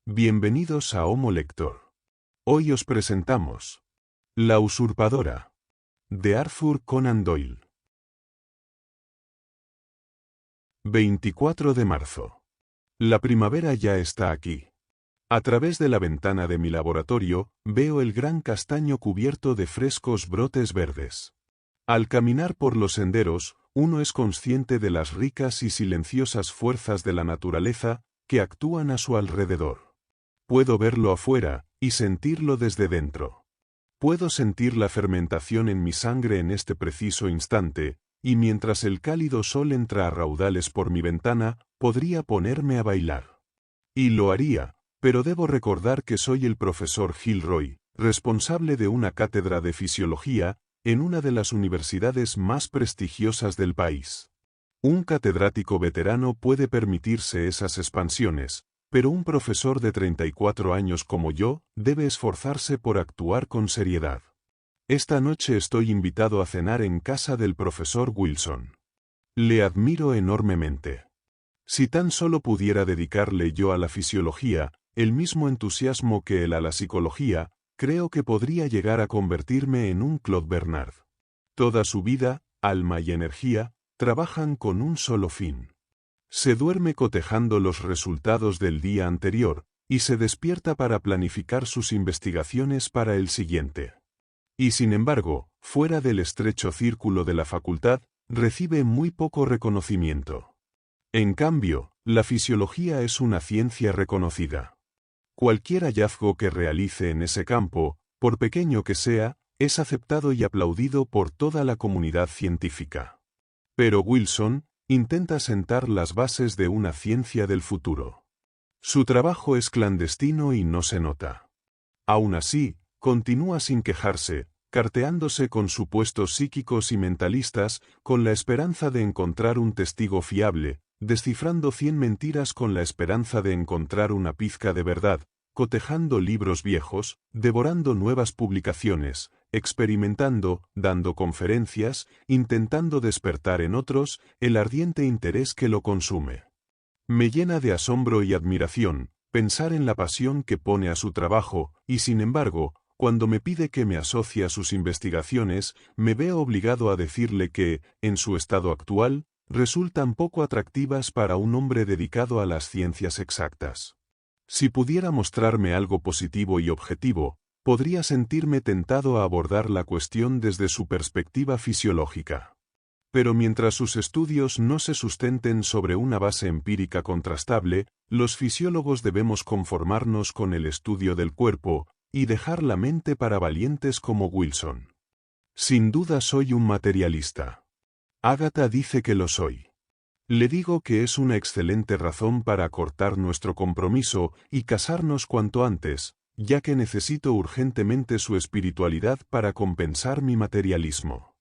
Bienvenidos a Homo Lector. Hoy os presentamos La usurpadora, de Arthur Conan Doyle. 24 de marzo. La primavera ya está aquí. A través de la ventana de mi laboratorio, veo el gran castaño cubierto de frescos brotes verdes. Al caminar por los senderos, uno es consciente de las ricas y silenciosas fuerzas de la naturaleza que actúan a su alrededor. Puedo verlo afuera y sentirlo desde dentro. Puedo sentir la fermentación en mi sangre en este preciso instante, y mientras el cálido sol entra a raudales por mi ventana, podría ponerme a bailar. Y lo haría, pero debo recordar que soy el profesor Gilroy, responsable de una cátedra de fisiología en una de las universidades más prestigiosas del país. Un catedrático veterano puede permitirse esas expansiones, pero un profesor de 34 años como yo debe esforzarse por actuar con seriedad. Esta noche estoy invitado a cenar en casa del profesor Wilson. Le admiro enormemente. Si tan solo pudiera dedicarle yo a la fisiología el mismo entusiasmo que él a la psicología, creo que podría llegar a convertirme en un Claude Bernard. Toda su vida, alma y energía, trabajan con un solo fin. Se duerme cotejando los resultados del día anterior, y se despierta para planificar sus investigaciones para el siguiente. Y sin embargo, fuera del estrecho círculo de la facultad, recibe muy poco reconocimiento. En cambio, la fisiología es una ciencia reconocida. Cualquier hallazgo que realice en ese campo, por pequeño que sea, es aceptado y aplaudido por toda la comunidad científica. Pero Wilson intenta sentar las bases de una ciencia del futuro. Su trabajo es clandestino y no se nota. Aún así, continúa sin quejarse, carteándose con supuestos psíquicos y mentalistas, con la esperanza de encontrar un testigo fiable, descifrando 100 mentiras con la esperanza de encontrar una pizca de verdad, cotejando libros viejos, devorando nuevas publicaciones, experimentando, dando conferencias, intentando despertar en otros el ardiente interés que lo consume. Me llena de asombro y admiración pensar en la pasión que pone a su trabajo, y sin embargo, cuando me pide que me asocie a sus investigaciones, me veo obligado a decirle que, en su estado actual, resultan poco atractivas para un hombre dedicado a las ciencias exactas. Si pudiera mostrarme algo positivo y objetivo, podría sentirme tentado a abordar la cuestión desde su perspectiva fisiológica. Pero mientras sus estudios no se sustenten sobre una base empírica contrastable, los fisiólogos debemos conformarnos con el estudio del cuerpo y dejar la mente para valientes como Wilson. Sin duda soy un materialista. Agatha dice que lo soy. Le digo que es una excelente razón para acortar nuestro compromiso y casarnos cuanto antes, ya que necesito urgentemente su espiritualidad para compensar mi materialismo.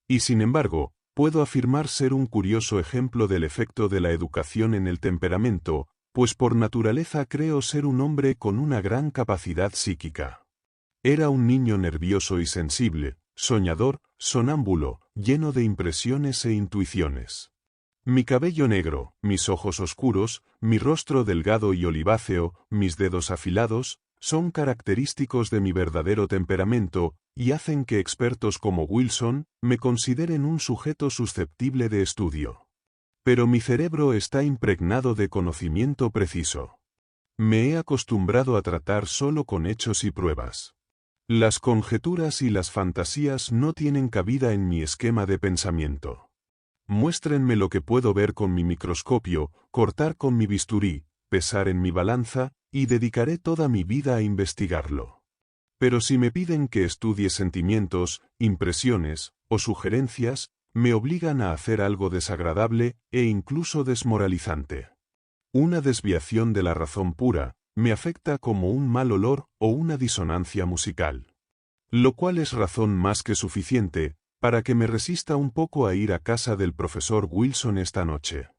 Y sin embargo, puedo afirmar ser un curioso ejemplo del efecto de la educación en el temperamento, pues por naturaleza creo ser un hombre con una gran capacidad psíquica. Era un niño nervioso y sensible, soñador, sonámbulo, lleno de impresiones e intuiciones. Mi cabello negro, mis ojos oscuros, mi rostro delgado y oliváceo, mis dedos afilados, son característicos de mi verdadero temperamento, y hacen que expertos como Wilson me consideren un sujeto susceptible de estudio. Pero mi cerebro está impregnado de conocimiento preciso. Me he acostumbrado a tratar solo con hechos y pruebas. Las conjeturas y las fantasías no tienen cabida en mi esquema de pensamiento. Muéstrenme lo que puedo ver con mi microscopio, cortar con mi bisturí, pesar en mi balanza, y dedicaré toda mi vida a investigarlo. Pero si me piden que estudie sentimientos, impresiones o sugerencias, me obligan a hacer algo desagradable e incluso desmoralizante. Una desviación de la razón pura me afecta como un mal olor o una disonancia musical. Lo cual es razón más que suficiente para que me resista un poco a ir a casa del profesor Wilson esta noche.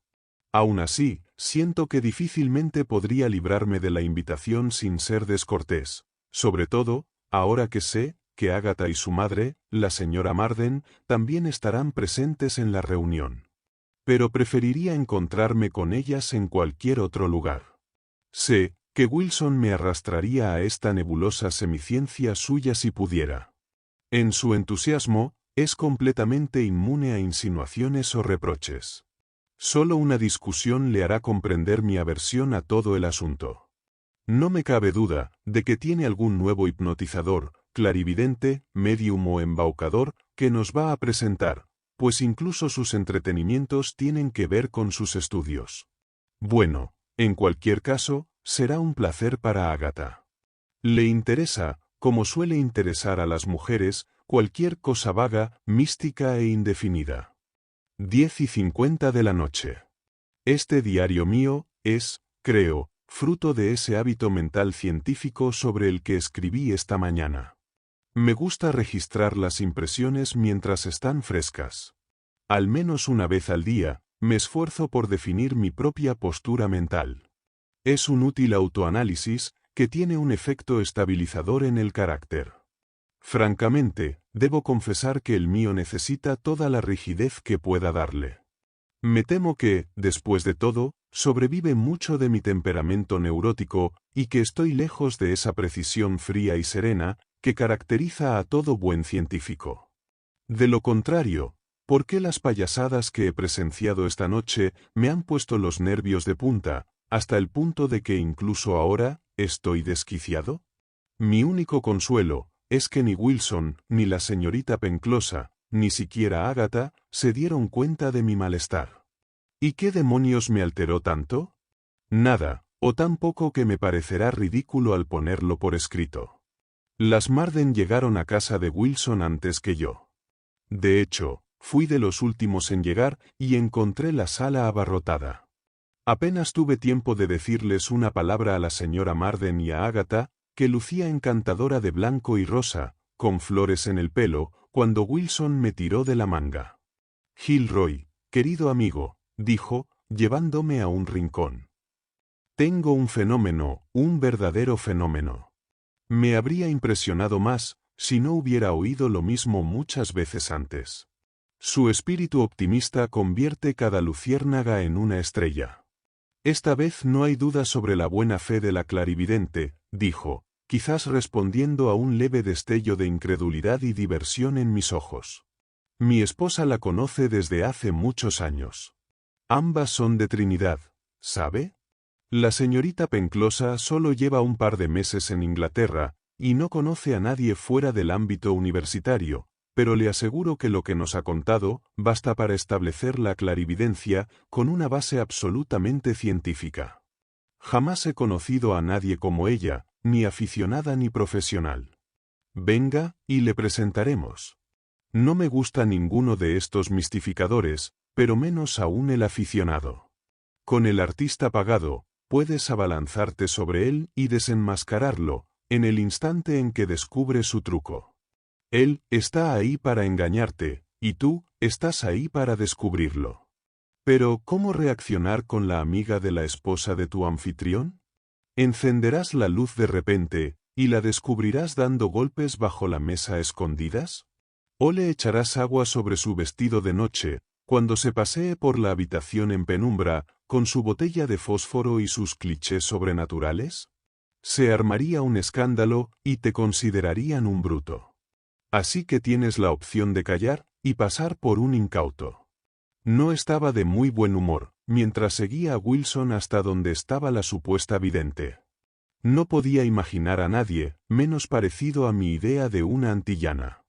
Aún así, siento que difícilmente podría librarme de la invitación sin ser descortés, sobre todo, ahora que sé que Agatha y su madre, la señora Marden, también estarán presentes en la reunión. Pero preferiría encontrarme con ellas en cualquier otro lugar. Sé que Wilson me arrastraría a esta nebulosa semiciencia suya si pudiera. En su entusiasmo, es completamente inmune a insinuaciones o reproches. Solo una discusión le hará comprender mi aversión a todo el asunto. No me cabe duda de que tiene algún nuevo hipnotizador, clarividente, médium o embaucador, que nos va a presentar, pues incluso sus entretenimientos tienen que ver con sus estudios. Bueno, en cualquier caso, será un placer para Agatha. Le interesa, como suele interesar a las mujeres, cualquier cosa vaga, mística e indefinida. 10:50 de la noche. Este diario mío es, creo, fruto de ese hábito mental científico sobre el que escribí esta mañana. Me gusta registrar las impresiones mientras están frescas. Al menos una vez al día, me esfuerzo por definir mi propia postura mental. Es un útil autoanálisis que tiene un efecto estabilizador en el carácter. Francamente, debo confesar que el mío necesita toda la rigidez que pueda darle. Me temo que, después de todo, sobrevive mucho de mi temperamento neurótico y que estoy lejos de esa precisión fría y serena que caracteriza a todo buen científico. De lo contrario, ¿por qué las payasadas que he presenciado esta noche me han puesto los nervios de punta, hasta el punto de que incluso ahora estoy desquiciado? Mi único consuelo es que ni Wilson, ni la señorita Penclosa, ni siquiera Agatha, se dieron cuenta de mi malestar. ¿Y qué demonios me alteró tanto? Nada, o tan poco que me parecerá ridículo al ponerlo por escrito. Las Marden llegaron a casa de Wilson antes que yo. De hecho, fui de los últimos en llegar y encontré la sala abarrotada. Apenas tuve tiempo de decirles una palabra a la señora Marden y a Agatha, que lucía encantadora de blanco y rosa, con flores en el pelo, cuando Wilson me tiró de la manga. Gilroy, querido amigo, dijo, llevándome a un rincón. Tengo un fenómeno, un verdadero fenómeno. Me habría impresionado más, si no hubiera oído lo mismo muchas veces antes. Su espíritu optimista convierte cada luciérnaga en una estrella. Esta vez no hay duda sobre la buena fe de la clarividente, dijo, quizás respondiendo a un leve destello de incredulidad y diversión en mis ojos. Mi esposa la conoce desde hace muchos años. Ambas son de Trinidad, ¿sabe? La señorita Penclosa solo lleva un par de meses en Inglaterra, y no conoce a nadie fuera del ámbito universitario, pero le aseguro que lo que nos ha contado basta para establecer la clarividencia con una base absolutamente científica. Jamás he conocido a nadie como ella, ni aficionada ni profesional. Venga, y le presentaremos. No me gusta ninguno de estos mistificadores, pero menos aún el aficionado. Con el artista pagado, puedes abalanzarte sobre él y desenmascararlo, en el instante en que descubre su truco. Él está ahí para engañarte, y tú estás ahí para descubrirlo. Pero, ¿cómo reaccionar con la amiga de la esposa de tu anfitrión? ¿Encenderás la luz de repente, y la descubrirás dando golpes bajo la mesa a escondidas? ¿O le echarás agua sobre su vestido de noche, cuando se pasee por la habitación en penumbra, con su botella de fósforo y sus clichés sobrenaturales? Se armaría un escándalo, y te considerarían un bruto. Así que tienes la opción de callar, y pasar por un incauto. No estaba de muy buen humor, mientras seguía a Wilson hasta donde estaba la supuesta vidente. No podía imaginar a nadie, menos parecido a mi idea de una antillana.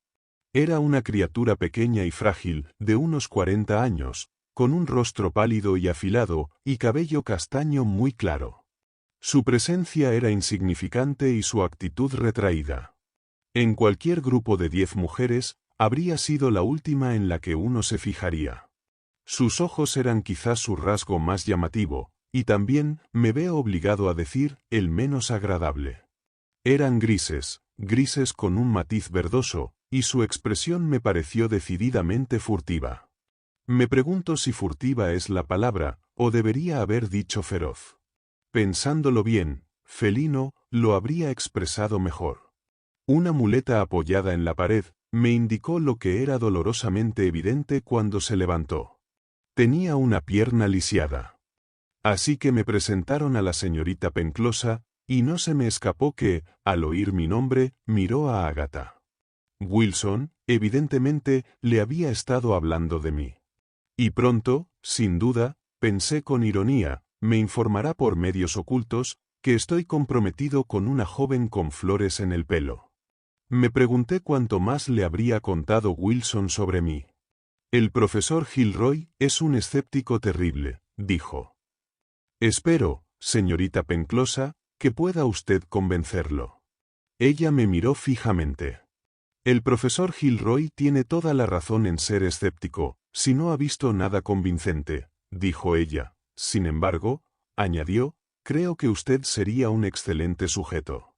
Era una criatura pequeña y frágil, de unos 40 años, con un rostro pálido y afilado, y cabello castaño muy claro. Su presencia era insignificante y su actitud retraída. En cualquier grupo de 10 mujeres, habría sido la última en la que uno se fijaría. Sus ojos eran quizás su rasgo más llamativo, y también, me veo obligado a decir, el menos agradable. Eran grises, grises con un matiz verdoso, y su expresión me pareció decididamente furtiva. Me pregunto si furtiva es la palabra, o debería haber dicho feroz. Pensándolo bien, felino lo habría expresado mejor. Una muleta apoyada en la pared me indicó lo que era dolorosamente evidente cuando se levantó. Tenía una pierna lisiada. Así que me presentaron a la señorita Penclosa, y no se me escapó que, al oír mi nombre, miró a Agatha. Wilson, evidentemente, le había estado hablando de mí. Y pronto, sin duda, pensé con ironía, me informará por medios ocultos, que estoy comprometido con una joven con flores en el pelo. Me pregunté cuánto más le habría contado Wilson sobre mí. El profesor Gilroy es un escéptico terrible, dijo. Espero, señorita Penclosa, que pueda usted convencerlo. Ella me miró fijamente. El profesor Gilroy tiene toda la razón en ser escéptico, si no ha visto nada convincente, dijo ella. Sin embargo, añadió, creo que usted sería un excelente sujeto.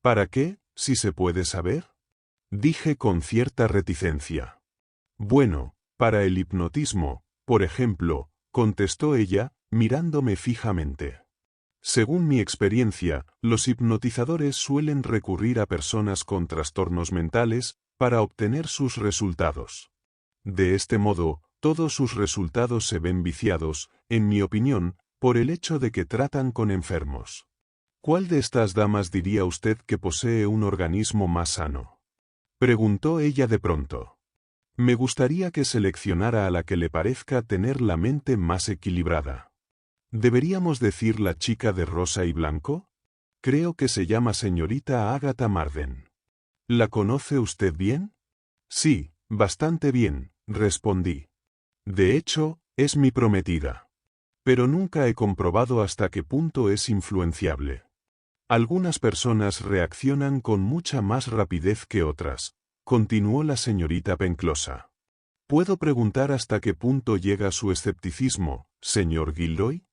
¿Para qué, si se puede saber? Dije con cierta reticencia. Bueno, para el hipnotismo, por ejemplo, contestó ella, mirándome fijamente. Según mi experiencia, los hipnotizadores suelen recurrir a personas con trastornos mentales para obtener sus resultados. De este modo, todos sus resultados se ven viciados, en mi opinión, por el hecho de que tratan con enfermos. ¿Cuál de estas damas diría usted que posee un organismo más sano? Preguntó ella de pronto. Me gustaría que seleccionara a la que le parezca tener la mente más equilibrada. ¿Deberíamos decir la chica de rosa y blanco? Creo que se llama señorita Agatha Marden. ¿La conoce usted bien? Sí, bastante bien, respondí. De hecho, es mi prometida. Pero nunca he comprobado hasta qué punto es influenciable. Algunas personas reaccionan con mucha más rapidez que otras, continuó la señorita Penclosa. ¿Puedo preguntar hasta qué punto llega su escepticismo, señor Gilroy?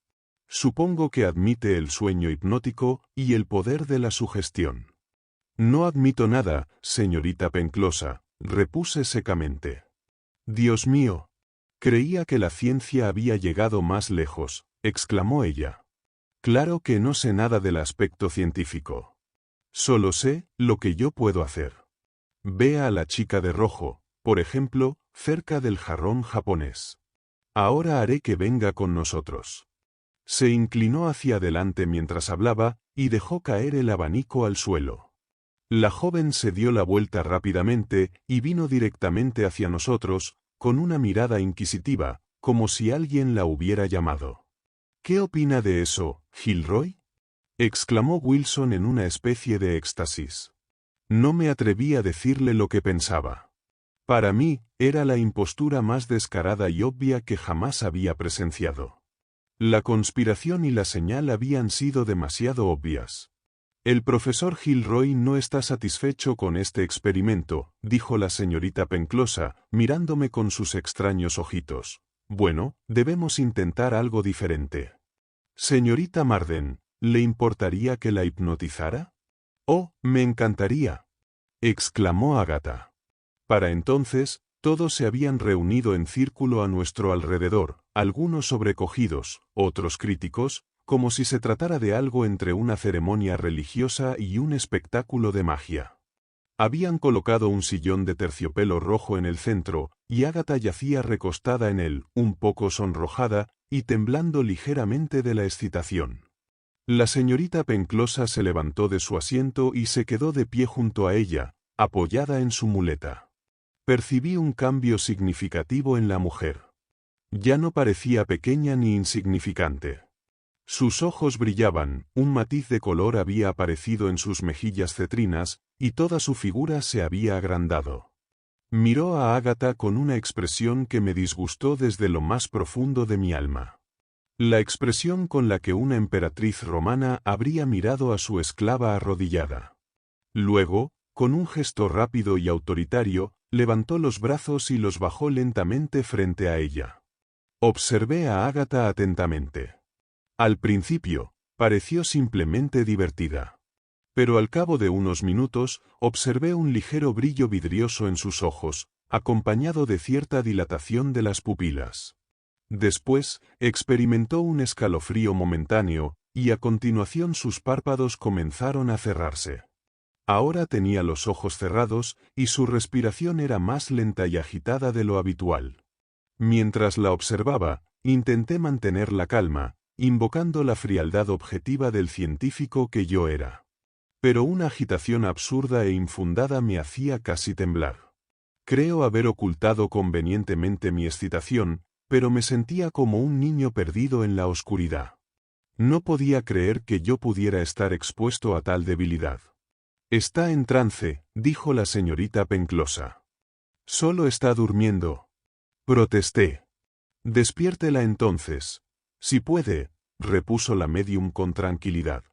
Supongo que admite el sueño hipnótico y el poder de la sugestión. No admito nada, señorita Penclosa, repuse secamente. Dios mío. Creía que la ciencia había llegado más lejos, exclamó ella. Claro que no sé nada del aspecto científico. Solo sé lo que yo puedo hacer. Vea a la chica de rojo, por ejemplo, cerca del jarrón japonés. Ahora haré que venga con nosotros. Se inclinó hacia adelante mientras hablaba y dejó caer el abanico al suelo. La joven se dio la vuelta rápidamente y vino directamente hacia nosotros, con una mirada inquisitiva, como si alguien la hubiera llamado. ¿Qué opina de eso, Gilroy? Exclamó Wilson en una especie de éxtasis. No me atreví a decirle lo que pensaba. Para mí, era la impostura más descarada y obvia que jamás había presenciado. La conspiración y la señal habían sido demasiado obvias. El profesor Gilroy no está satisfecho con este experimento, dijo la señorita Penclosa, mirándome con sus extraños ojitos. Bueno, debemos intentar algo diferente. Señorita Marden, ¿le importaría que la hipnotizara? Oh, me encantaría, exclamó Agatha. Para entonces, todos se habían reunido en círculo a nuestro alrededor, algunos sobrecogidos, otros críticos, como si se tratara de algo entre una ceremonia religiosa y un espectáculo de magia. Habían colocado un sillón de terciopelo rojo en el centro, y Agatha yacía recostada en él, un poco sonrojada, y temblando ligeramente de la excitación. La señorita Penclosa se levantó de su asiento y se quedó de pie junto a ella, apoyada en su muleta. Percibí un cambio significativo en la mujer. Ya no parecía pequeña ni insignificante. Sus ojos brillaban, un matiz de color había aparecido en sus mejillas cetrinas, y toda su figura se había agrandado. Miró a Agatha con una expresión que me disgustó desde lo más profundo de mi alma. La expresión con la que una emperatriz romana habría mirado a su esclava arrodillada. Luego, con un gesto rápido y autoritario, levantó los brazos y los bajó lentamente frente a ella. Observé a Agatha atentamente. Al principio, pareció simplemente divertida. Pero al cabo de unos minutos, observé un ligero brillo vidrioso en sus ojos, acompañado de cierta dilatación de las pupilas. Después, experimentó un escalofrío momentáneo, y a continuación sus párpados comenzaron a cerrarse. Ahora tenía los ojos cerrados, y su respiración era más lenta y agitada de lo habitual. Mientras la observaba, intenté mantener la calma, invocando la frialdad objetiva del científico que yo era. Pero una agitación absurda e infundada me hacía casi temblar. Creo haber ocultado convenientemente mi excitación, pero me sentía como un niño perdido en la oscuridad. No podía creer que yo pudiera estar expuesto a tal debilidad. «Está en trance», dijo la señorita Penclosa. «Solo está durmiendo», protesté. «Despiértela entonces. Si puede», repuso la médium con tranquilidad.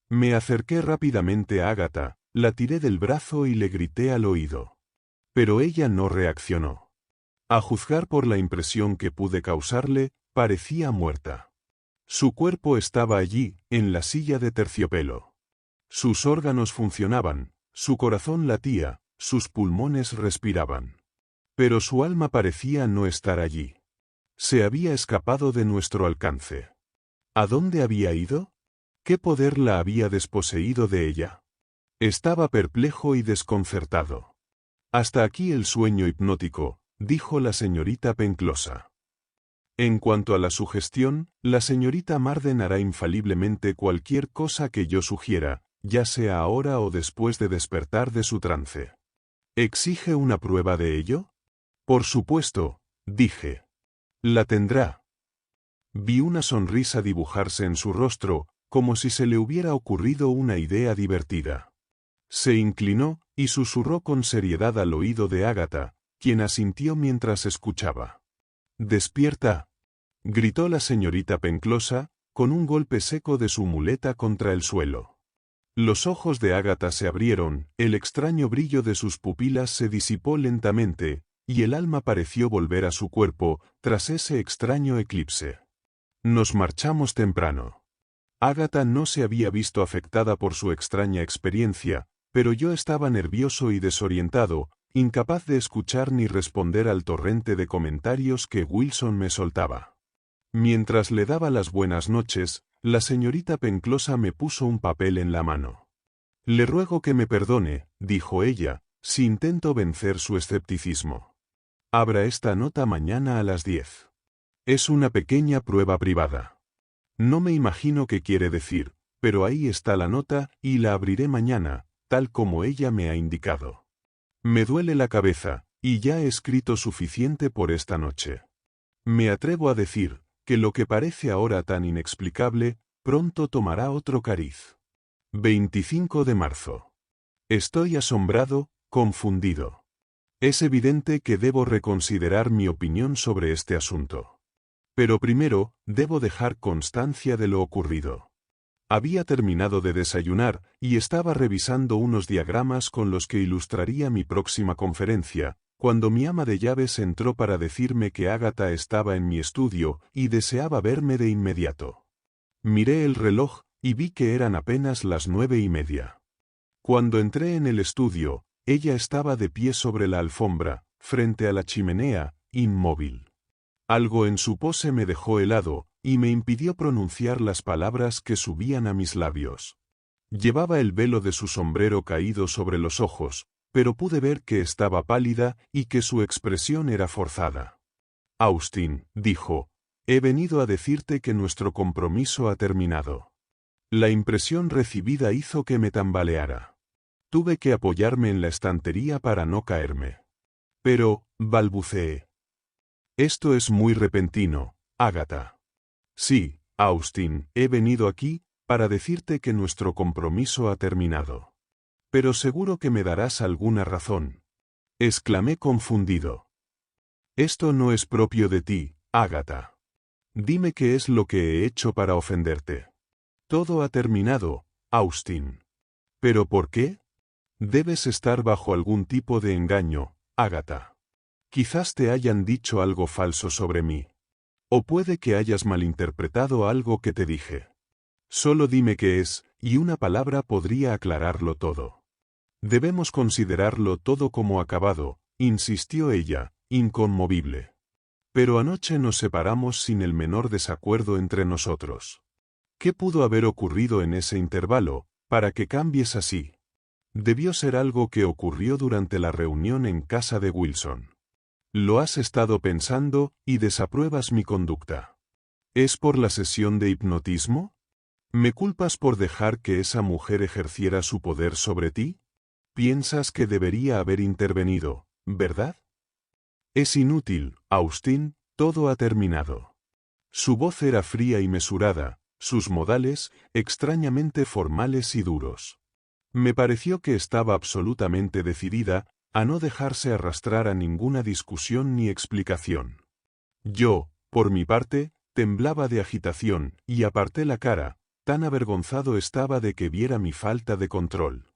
Me acerqué rápidamente a Ágata, la tiré del brazo y le grité al oído. Pero ella no reaccionó. A juzgar por la impresión que pude causarle, parecía muerta. Su cuerpo estaba allí, en la silla de terciopelo. Sus órganos funcionaban, su corazón latía, sus pulmones respiraban. Pero su alma parecía no estar allí. Se había escapado de nuestro alcance. ¿A dónde había ido? ¿Qué poder la había desposeído de ella? Estaba perplejo y desconcertado. «Hasta aquí el sueño hipnótico», dijo la señorita Penclosa. «En cuanto a la sugestión, la señorita Marden hará infaliblemente cualquier cosa que yo sugiera, ya sea ahora o después de despertar de su trance. ¿Exige una prueba de ello? Por supuesto», dije. «La tendrá». Vi una sonrisa dibujarse en su rostro, como si se le hubiera ocurrido una idea divertida. Se inclinó y susurró con seriedad al oído de Ágata, quien asintió mientras escuchaba. «Despierta», gritó la señorita Penclosa, con un golpe seco de su muleta contra el suelo. Los ojos de Ágata se abrieron, el extraño brillo de sus pupilas se disipó lentamente, y el alma pareció volver a su cuerpo, tras ese extraño eclipse. Nos marchamos temprano. Ágata no se había visto afectada por su extraña experiencia, pero yo estaba nervioso y desorientado, incapaz de escuchar ni responder al torrente de comentarios que Wilson me soltaba. Mientras le daba las buenas noches, la señorita Penclosa me puso un papel en la mano. «Le ruego que me perdone», dijo ella, si intento vencer su escepticismo. «Abra esta nota mañana a las 10. Es una pequeña prueba privada. No me imagino qué quiere decir, pero ahí está la nota y la abriré mañana, tal como ella me ha indicado. Me duele la cabeza, y ya he escrito suficiente por esta noche. Me atrevo a decir que lo que parece ahora tan inexplicable, pronto tomará otro cariz. 25 de marzo. Estoy asombrado, confundido. Es evidente que debo reconsiderar mi opinión sobre este asunto. Pero primero, debo dejar constancia de lo ocurrido. Había terminado de desayunar y estaba revisando unos diagramas con los que ilustraría mi próxima conferencia, cuando mi ama de llaves entró para decirme que Ágata estaba en mi estudio y deseaba verme de inmediato. Miré el reloj y vi que eran apenas las 9:30. Cuando entré en el estudio, ella estaba de pie sobre la alfombra, frente a la chimenea, inmóvil. Algo en su pose me dejó helado, y me impidió pronunciar las palabras que subían a mis labios. Llevaba el velo de su sombrero caído sobre los ojos, pero pude ver que estaba pálida y que su expresión era forzada. «Austin», dijo, «he venido a decirte que nuestro compromiso ha terminado». La impresión recibida hizo que me tambaleara. Tuve que apoyarme en la estantería para no caerme. «Pero», balbuceé. «Esto es muy repentino, Ágata». «Sí, Austin, he venido aquí para decirte que nuestro compromiso ha terminado». «Pero seguro que me darás alguna razón», exclamé confundido. «Esto no es propio de ti, Ágata. Dime qué es lo que he hecho para ofenderte». «Todo ha terminado, Austin». «¿Pero por qué?» «Debes estar bajo algún tipo de engaño, Ágata. Quizás te hayan dicho algo falso sobre mí. O puede que hayas malinterpretado algo que te dije. Solo dime qué es, y una palabra podría aclararlo todo». «Debemos considerarlo todo como acabado», insistió ella, inconmovible. «Pero anoche nos separamos sin el menor desacuerdo entre nosotros. ¿Qué pudo haber ocurrido en ese intervalo, para que cambies así? Debió ser algo que ocurrió durante la reunión en casa de Wilson. Lo has estado pensando y desapruebas mi conducta». ¿Es por la sesión de hipnotismo? ¿Me culpas por dejar que esa mujer ejerciera su poder sobre ti? Piensas que debería haber intervenido, ¿verdad? Es inútil, Austin, todo ha terminado. Su voz era fría y mesurada, sus modales, extrañamente formales y duros. Me pareció que estaba absolutamente decidida a no dejarse arrastrar a ninguna discusión ni explicación. Yo, por mi parte, temblaba de agitación y aparté la cara, tan avergonzado estaba de que viera mi falta de control.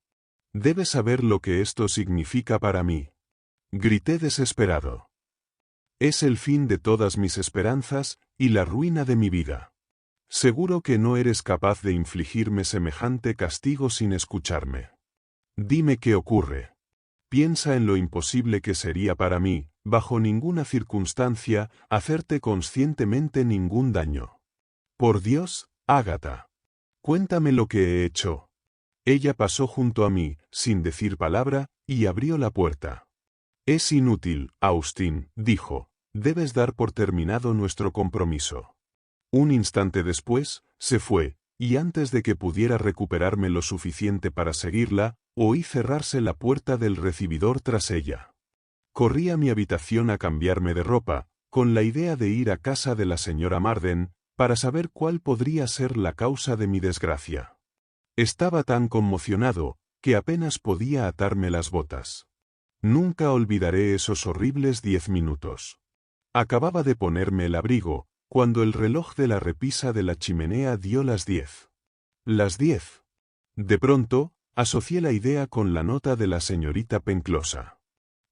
Debes saber lo que esto significa para mí. Grité desesperado. Es el fin de todas mis esperanzas y la ruina de mi vida. Seguro que no eres capaz de infligirme semejante castigo sin escucharme. Dime qué ocurre. Piensa en lo imposible que sería para mí, bajo ninguna circunstancia, hacerte conscientemente ningún daño. Por Dios, Ágata. Cuéntame lo que he hecho. Ella pasó junto a mí, sin decir palabra, y abrió la puerta. Es inútil, Austin, dijo. Debes dar por terminado nuestro compromiso. Un instante después, se fue, y antes de que pudiera recuperarme lo suficiente para seguirla, oí cerrarse la puerta del recibidor tras ella. Corrí a mi habitación a cambiarme de ropa, con la idea de ir a casa de la señora Marden, para saber cuál podría ser la causa de mi desgracia. Estaba tan conmocionado, que apenas podía atarme las botas. Nunca olvidaré esos horribles 10 minutos. Acababa de ponerme el abrigo, cuando el reloj de la repisa de la chimenea dio las 10. Las 10. De pronto, asocié la idea con la nota de la señorita Penclosa.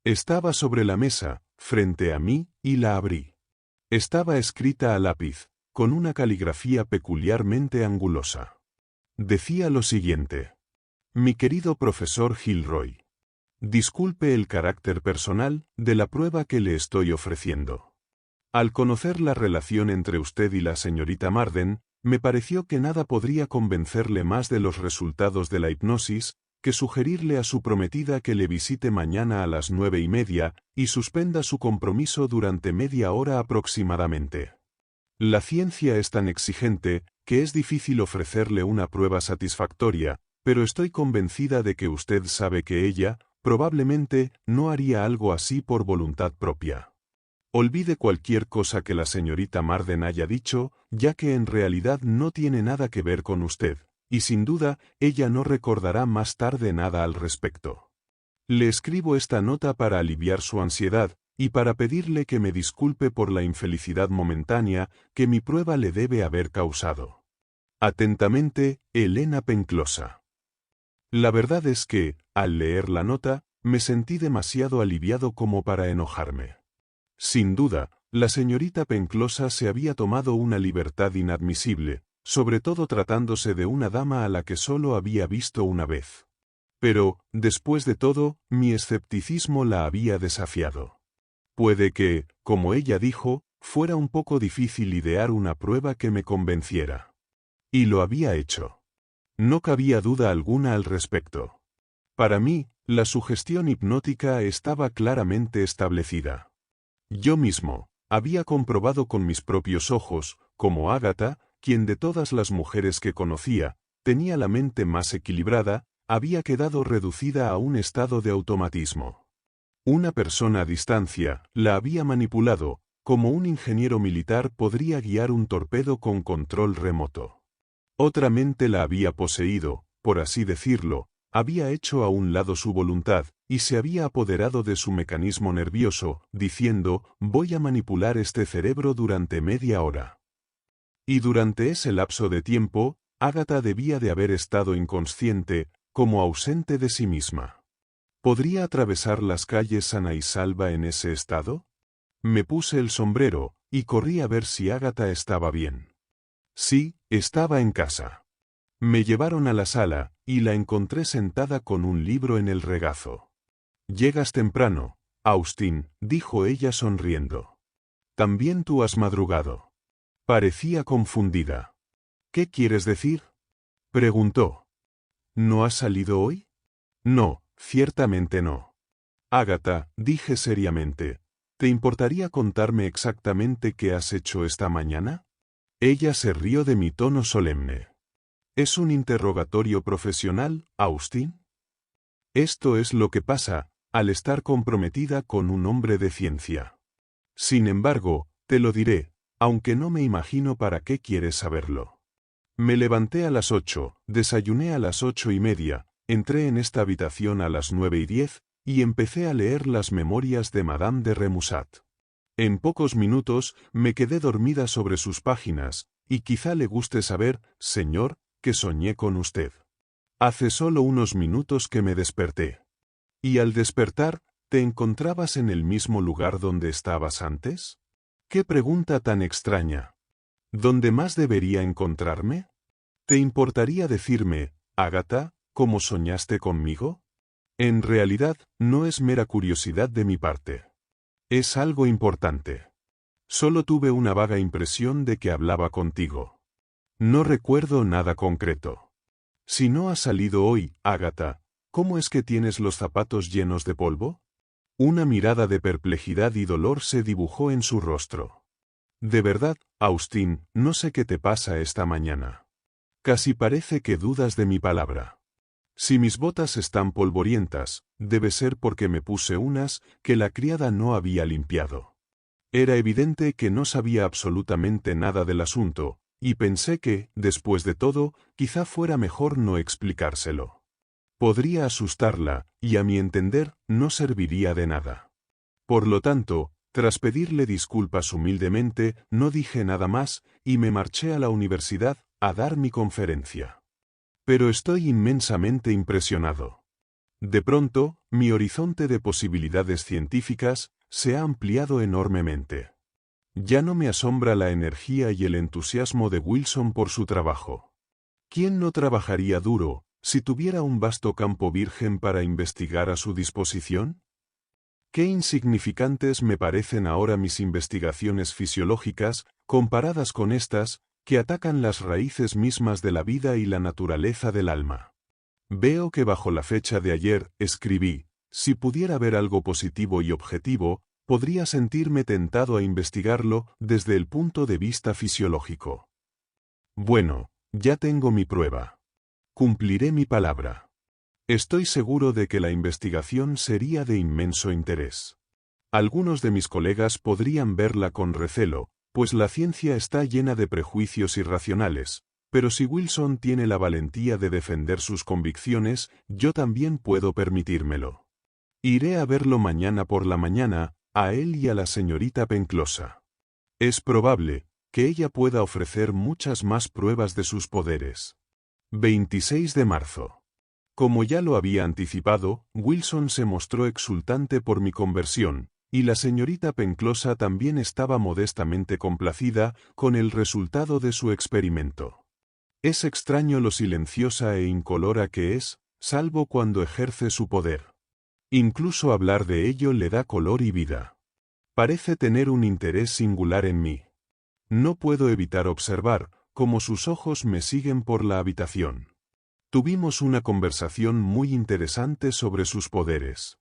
Estaba sobre la mesa, frente a mí, y la abrí. Estaba escrita a lápiz, con una caligrafía peculiarmente angulosa. Decía lo siguiente. Mi querido profesor Gilroy. Disculpe el carácter personal de la prueba que le estoy ofreciendo. Al conocer la relación entre usted y la señorita Marden, me pareció que nada podría convencerle más de los resultados de la hipnosis que sugerirle a su prometida que le visite mañana a las 9:30 y suspenda su compromiso durante media hora aproximadamente. La ciencia es tan exigente que es difícil ofrecerle una prueba satisfactoria, pero estoy convencida de que usted sabe que ella, probablemente, no haría algo así por voluntad propia. Olvide cualquier cosa que la señorita Marden haya dicho, ya que en realidad no tiene nada que ver con usted, y sin duda, ella no recordará más tarde nada al respecto. Le escribo esta nota para aliviar su ansiedad, y para pedirle que me disculpe por la infelicidad momentánea que mi prueba le debe haber causado. Atentamente, Elena Penclosa. La verdad es que, al leer la nota, me sentí demasiado aliviado como para enojarme. Sin duda, la señorita Penclosa se había tomado una libertad inadmisible, sobre todo tratándose de una dama a la que solo había visto una vez. Pero, después de todo, mi escepticismo la había desafiado. Puede que, como ella dijo, fuera un poco difícil idear una prueba que me convenciera. Y lo había hecho. No cabía duda alguna al respecto. Para mí, la sugestión hipnótica estaba claramente establecida. Yo mismo, había comprobado con mis propios ojos, como Ágata, quien de todas las mujeres que conocía, tenía la mente más equilibrada, había quedado reducida a un estado de automatismo. Una persona a distancia la había manipulado, como un ingeniero militar podría guiar un torpedo con control remoto. Otra mente la había poseído, por así decirlo, había hecho a un lado su voluntad, y se había apoderado de su mecanismo nervioso, diciendo, voy a manipular este cerebro durante media hora. Y durante ese lapso de tiempo, Ágata debía de haber estado inconsciente, como ausente de sí misma. ¿Podría atravesar las calles sana y salva en ese estado? Me puse el sombrero, y corrí a ver si Ágata estaba bien. Sí, estaba en casa. Me llevaron a la sala, y la encontré sentada con un libro en el regazo. Llegas temprano, Austin, dijo ella sonriendo. También tú has madrugado. Parecía confundida. ¿Qué quieres decir? Preguntó. ¿No has salido hoy? No, ciertamente no. Ágata, dije seriamente, ¿te importaría contarme exactamente qué has hecho esta mañana? Ella se rió de mi tono solemne. ¿Es un interrogatorio profesional, Austin? Esto es lo que pasa al estar comprometida con un hombre de ciencia. Sin embargo, te lo diré, aunque no me imagino para qué quieres saberlo. Me levanté a las 8, desayuné a las 8:30, entré en esta habitación a las 9:10 y empecé a leer las memorias de Madame de Remusat. En pocos minutos me quedé dormida sobre sus páginas, y quizá le guste saber, señor, que soñé con usted. Hace solo unos minutos que me desperté. Y al despertar, ¿te encontrabas en el mismo lugar donde estabas antes? ¡Qué pregunta tan extraña! ¿Dónde más debería encontrarme? ¿Te importaría decirme, Agatha, cómo soñaste conmigo? En realidad, no es mera curiosidad de mi parte. Es algo importante. Solo tuve una vaga impresión de que hablaba contigo. No recuerdo nada concreto. Si no has salido hoy, Agatha, ¿cómo es que tienes los zapatos llenos de polvo? Una mirada de perplejidad y dolor se dibujó en su rostro. De verdad, Austin, no sé qué te pasa esta mañana. Casi parece que dudas de mi palabra. Si mis botas están polvorientas, debe ser porque me puse unas que la criada no había limpiado. Era evidente que no sabía absolutamente nada del asunto, y pensé que, después de todo, quizá fuera mejor no explicárselo. Podría asustarla, y a mi entender, no serviría de nada. Por lo tanto, tras pedirle disculpas humildemente, no dije nada más, y me marché a la universidad a dar mi conferencia. Pero estoy inmensamente impresionado. De pronto, mi horizonte de posibilidades científicas se ha ampliado enormemente. Ya no me asombra la energía y el entusiasmo de Wilson por su trabajo. ¿Quién no trabajaría duro si tuviera un vasto campo virgen para investigar a su disposición? Qué insignificantes me parecen ahora mis investigaciones fisiológicas, comparadas con estas, que atacan las raíces mismas de la vida y la naturaleza del alma. Veo que bajo la fecha de ayer, escribí, si pudiera ver algo positivo y objetivo, podría sentirme tentado a investigarlo desde el punto de vista fisiológico. Bueno, ya tengo mi prueba. Cumpliré mi palabra. Estoy seguro de que la investigación sería de inmenso interés. Algunos de mis colegas podrían verla con recelo, pues la ciencia está llena de prejuicios irracionales, pero si Wilson tiene la valentía de defender sus convicciones, yo también puedo permitírmelo. Iré a verlo mañana por la mañana, a él y a la señorita Penclosa. Es probable que ella pueda ofrecer muchas más pruebas de sus poderes. 26 de marzo. Como ya lo había anticipado, Wilson se mostró exultante por mi conversión, y la señorita Penclosa también estaba modestamente complacida con el resultado de su experimento. Es extraño lo silenciosa e incolora que es, salvo cuando ejerce su poder. Incluso hablar de ello le da color y vida. Parece tener un interés singular en mí. No puedo evitar observar cómo sus ojos me siguen por la habitación. Tuvimos una conversación muy interesante sobre sus poderes.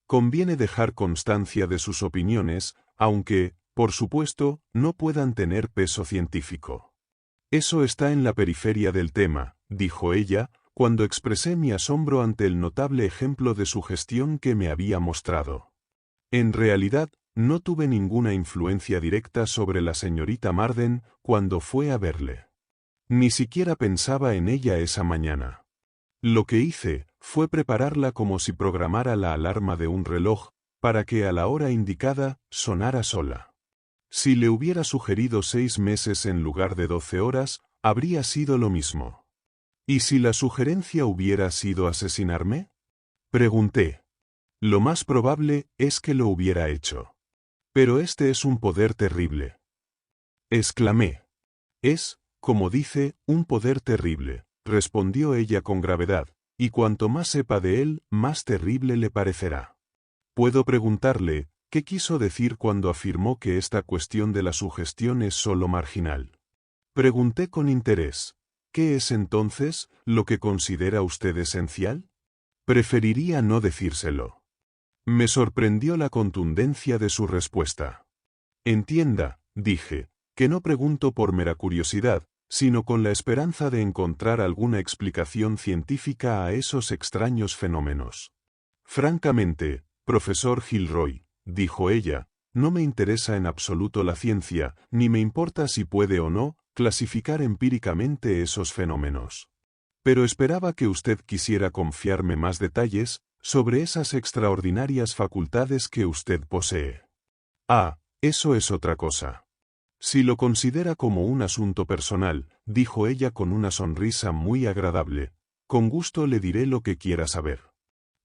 Conviene dejar constancia de sus opiniones, aunque, por supuesto, no puedan tener peso científico. Eso está en la periferia del tema, dijo ella, cuando expresé mi asombro ante el notable ejemplo de sugestión que me había mostrado. En realidad, no tuve ninguna influencia directa sobre la señorita Marden cuando fue a verle. Ni siquiera pensaba en ella esa mañana. Lo que hice fue prepararla como si programara la alarma de un reloj, para que a la hora indicada sonara sola. Si le hubiera sugerido 6 meses en lugar de 12 horas, habría sido lo mismo. ¿Y si la sugerencia hubiera sido asesinarme? Pregunté. Lo más probable es que lo hubiera hecho. Pero este es un poder terrible. Exclamé. Es, como dice, un poder terrible, respondió ella con gravedad, y cuanto más sepa de él, más terrible le parecerá. Puedo preguntarle, ¿qué quiso decir cuando afirmó que esta cuestión de la sugestión es solo marginal? Pregunté con interés. ¿Qué es entonces lo que considera usted esencial? Preferiría no decírselo. Me sorprendió la contundencia de su respuesta. Entienda, dije, que no pregunto por mera curiosidad, sino con la esperanza de encontrar alguna explicación científica a esos extraños fenómenos. Francamente, profesor Gilroy, dijo ella, no me interesa en absoluto la ciencia, ni me importa si puede o no clasificar empíricamente esos fenómenos. Pero esperaba que usted quisiera confiarme más detalles sobre esas extraordinarias facultades que usted posee. Ah, eso es otra cosa. Si lo considera como un asunto personal, dijo ella con una sonrisa muy agradable, con gusto le diré lo que quiera saber.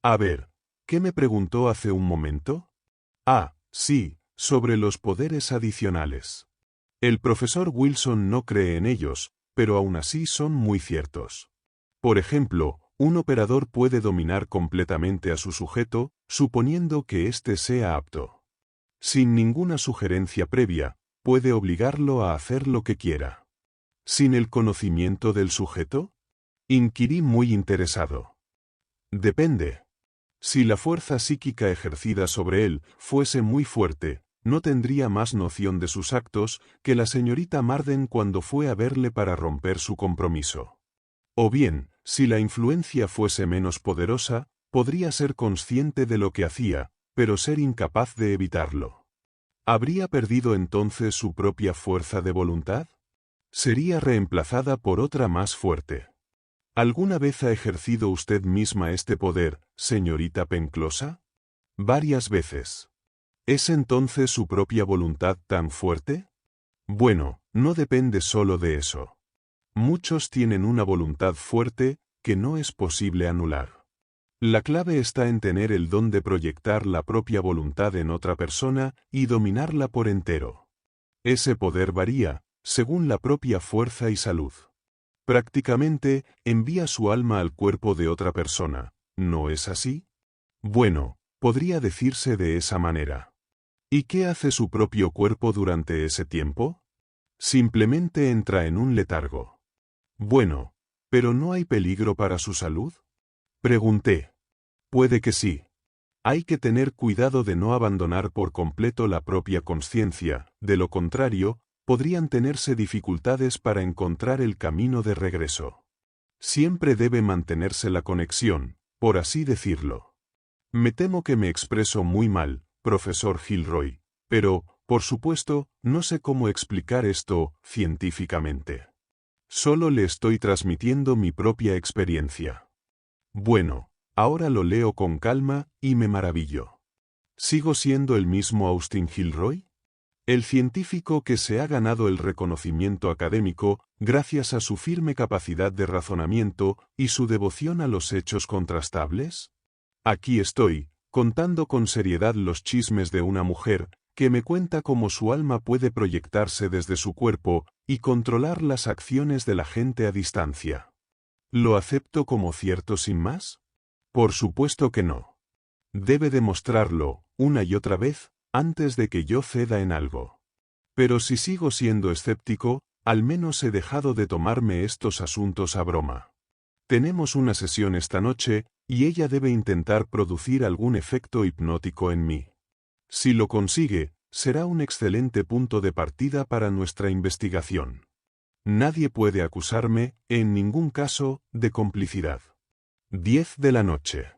A ver, ¿qué me preguntó hace un momento? Ah, sí, sobre los poderes adicionales. El profesor Wilson no cree en ellos, pero aún así son muy ciertos. Por ejemplo, un operador puede dominar completamente a su sujeto, suponiendo que éste sea apto. Sin ninguna sugerencia previa, puede obligarlo a hacer lo que quiera. ¿Sin el conocimiento del sujeto? Inquirí muy interesado. Depende. Si la fuerza psíquica ejercida sobre él fuese muy fuerte, no tendría más noción de sus actos que la señorita Marden cuando fue a verle para romper su compromiso. O bien, si la influencia fuese menos poderosa, podría ser consciente de lo que hacía, pero ser incapaz de evitarlo. ¿Habría perdido entonces su propia fuerza de voluntad? Sería reemplazada por otra más fuerte. ¿Alguna vez ha ejercido usted misma este poder, señorita Penclosa? Varias veces. ¿Es entonces su propia voluntad tan fuerte? Bueno, no depende solo de eso. Muchos tienen una voluntad fuerte que no es posible anular. La clave está en tener el don de proyectar la propia voluntad en otra persona y dominarla por entero. Ese poder varía, según la propia fuerza y salud. Prácticamente, envía su alma al cuerpo de otra persona, ¿no es así? Bueno, podría decirse de esa manera. ¿Y qué hace su propio cuerpo durante ese tiempo? Simplemente entra en un letargo. Bueno, ¿pero no hay peligro para su salud? Pregunté. Puede que sí. Hay que tener cuidado de no abandonar por completo la propia consciencia, de lo contrario, podrían tenerse dificultades para encontrar el camino de regreso. Siempre debe mantenerse la conexión, por así decirlo. Me temo que me expreso muy mal, profesor Gilroy, pero, por supuesto, no sé cómo explicar esto científicamente. Solo le estoy transmitiendo mi propia experiencia. Bueno, ahora lo leo con calma y me maravillo. ¿Sigo siendo el mismo Austin Gilroy? El científico que se ha ganado el reconocimiento académico gracias a su firme capacidad de razonamiento y su devoción a los hechos contrastables. Aquí estoy, contando con seriedad los chismes de una mujer que me cuenta cómo su alma puede proyectarse desde su cuerpo y controlar las acciones de la gente a distancia. ¿Lo acepto como cierto sin más? Por supuesto que no. Debe demostrarlo, una y otra vez, antes de que yo ceda en algo. Pero si sigo siendo escéptico, al menos he dejado de tomarme estos asuntos a broma. Tenemos una sesión esta noche, y ella debe intentar producir algún efecto hipnótico en mí. Si lo consigue, será un excelente punto de partida para nuestra investigación. Nadie puede acusarme, en ningún caso, de complicidad. 10 de la noche.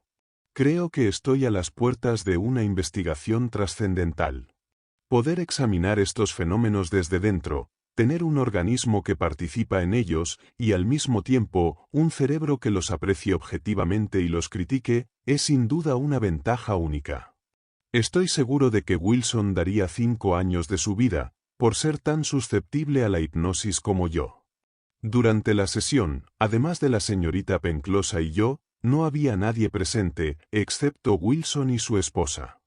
Creo que estoy a las puertas de una investigación trascendental. Poder examinar estos fenómenos desde dentro, tener un organismo que participa en ellos y al mismo tiempo un cerebro que los aprecie objetivamente y los critique, es sin duda una ventaja única. Estoy seguro de que Wilson daría 5 años de su vida, por ser tan susceptible a la hipnosis como yo. Durante la sesión, además de la señorita Penclosa y yo, no había nadie presente, excepto Wilson y su esposa.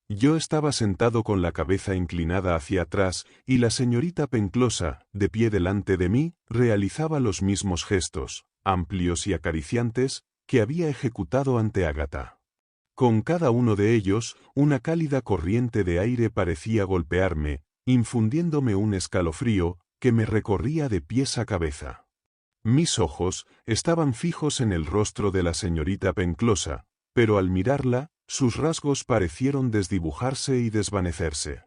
Yo estaba sentado con la cabeza inclinada hacia atrás, y la señorita Penclosa, de pie delante de mí, realizaba los mismos gestos, amplios y acariciantes, que había ejecutado ante Agatha. Con cada uno de ellos, una cálida corriente de aire parecía golpearme, infundiéndome un escalofrío que me recorría de pies a cabeza. Mis ojos estaban fijos en el rostro de la señorita Penclosa, pero al mirarla, sus rasgos parecieron desdibujarse y desvanecerse.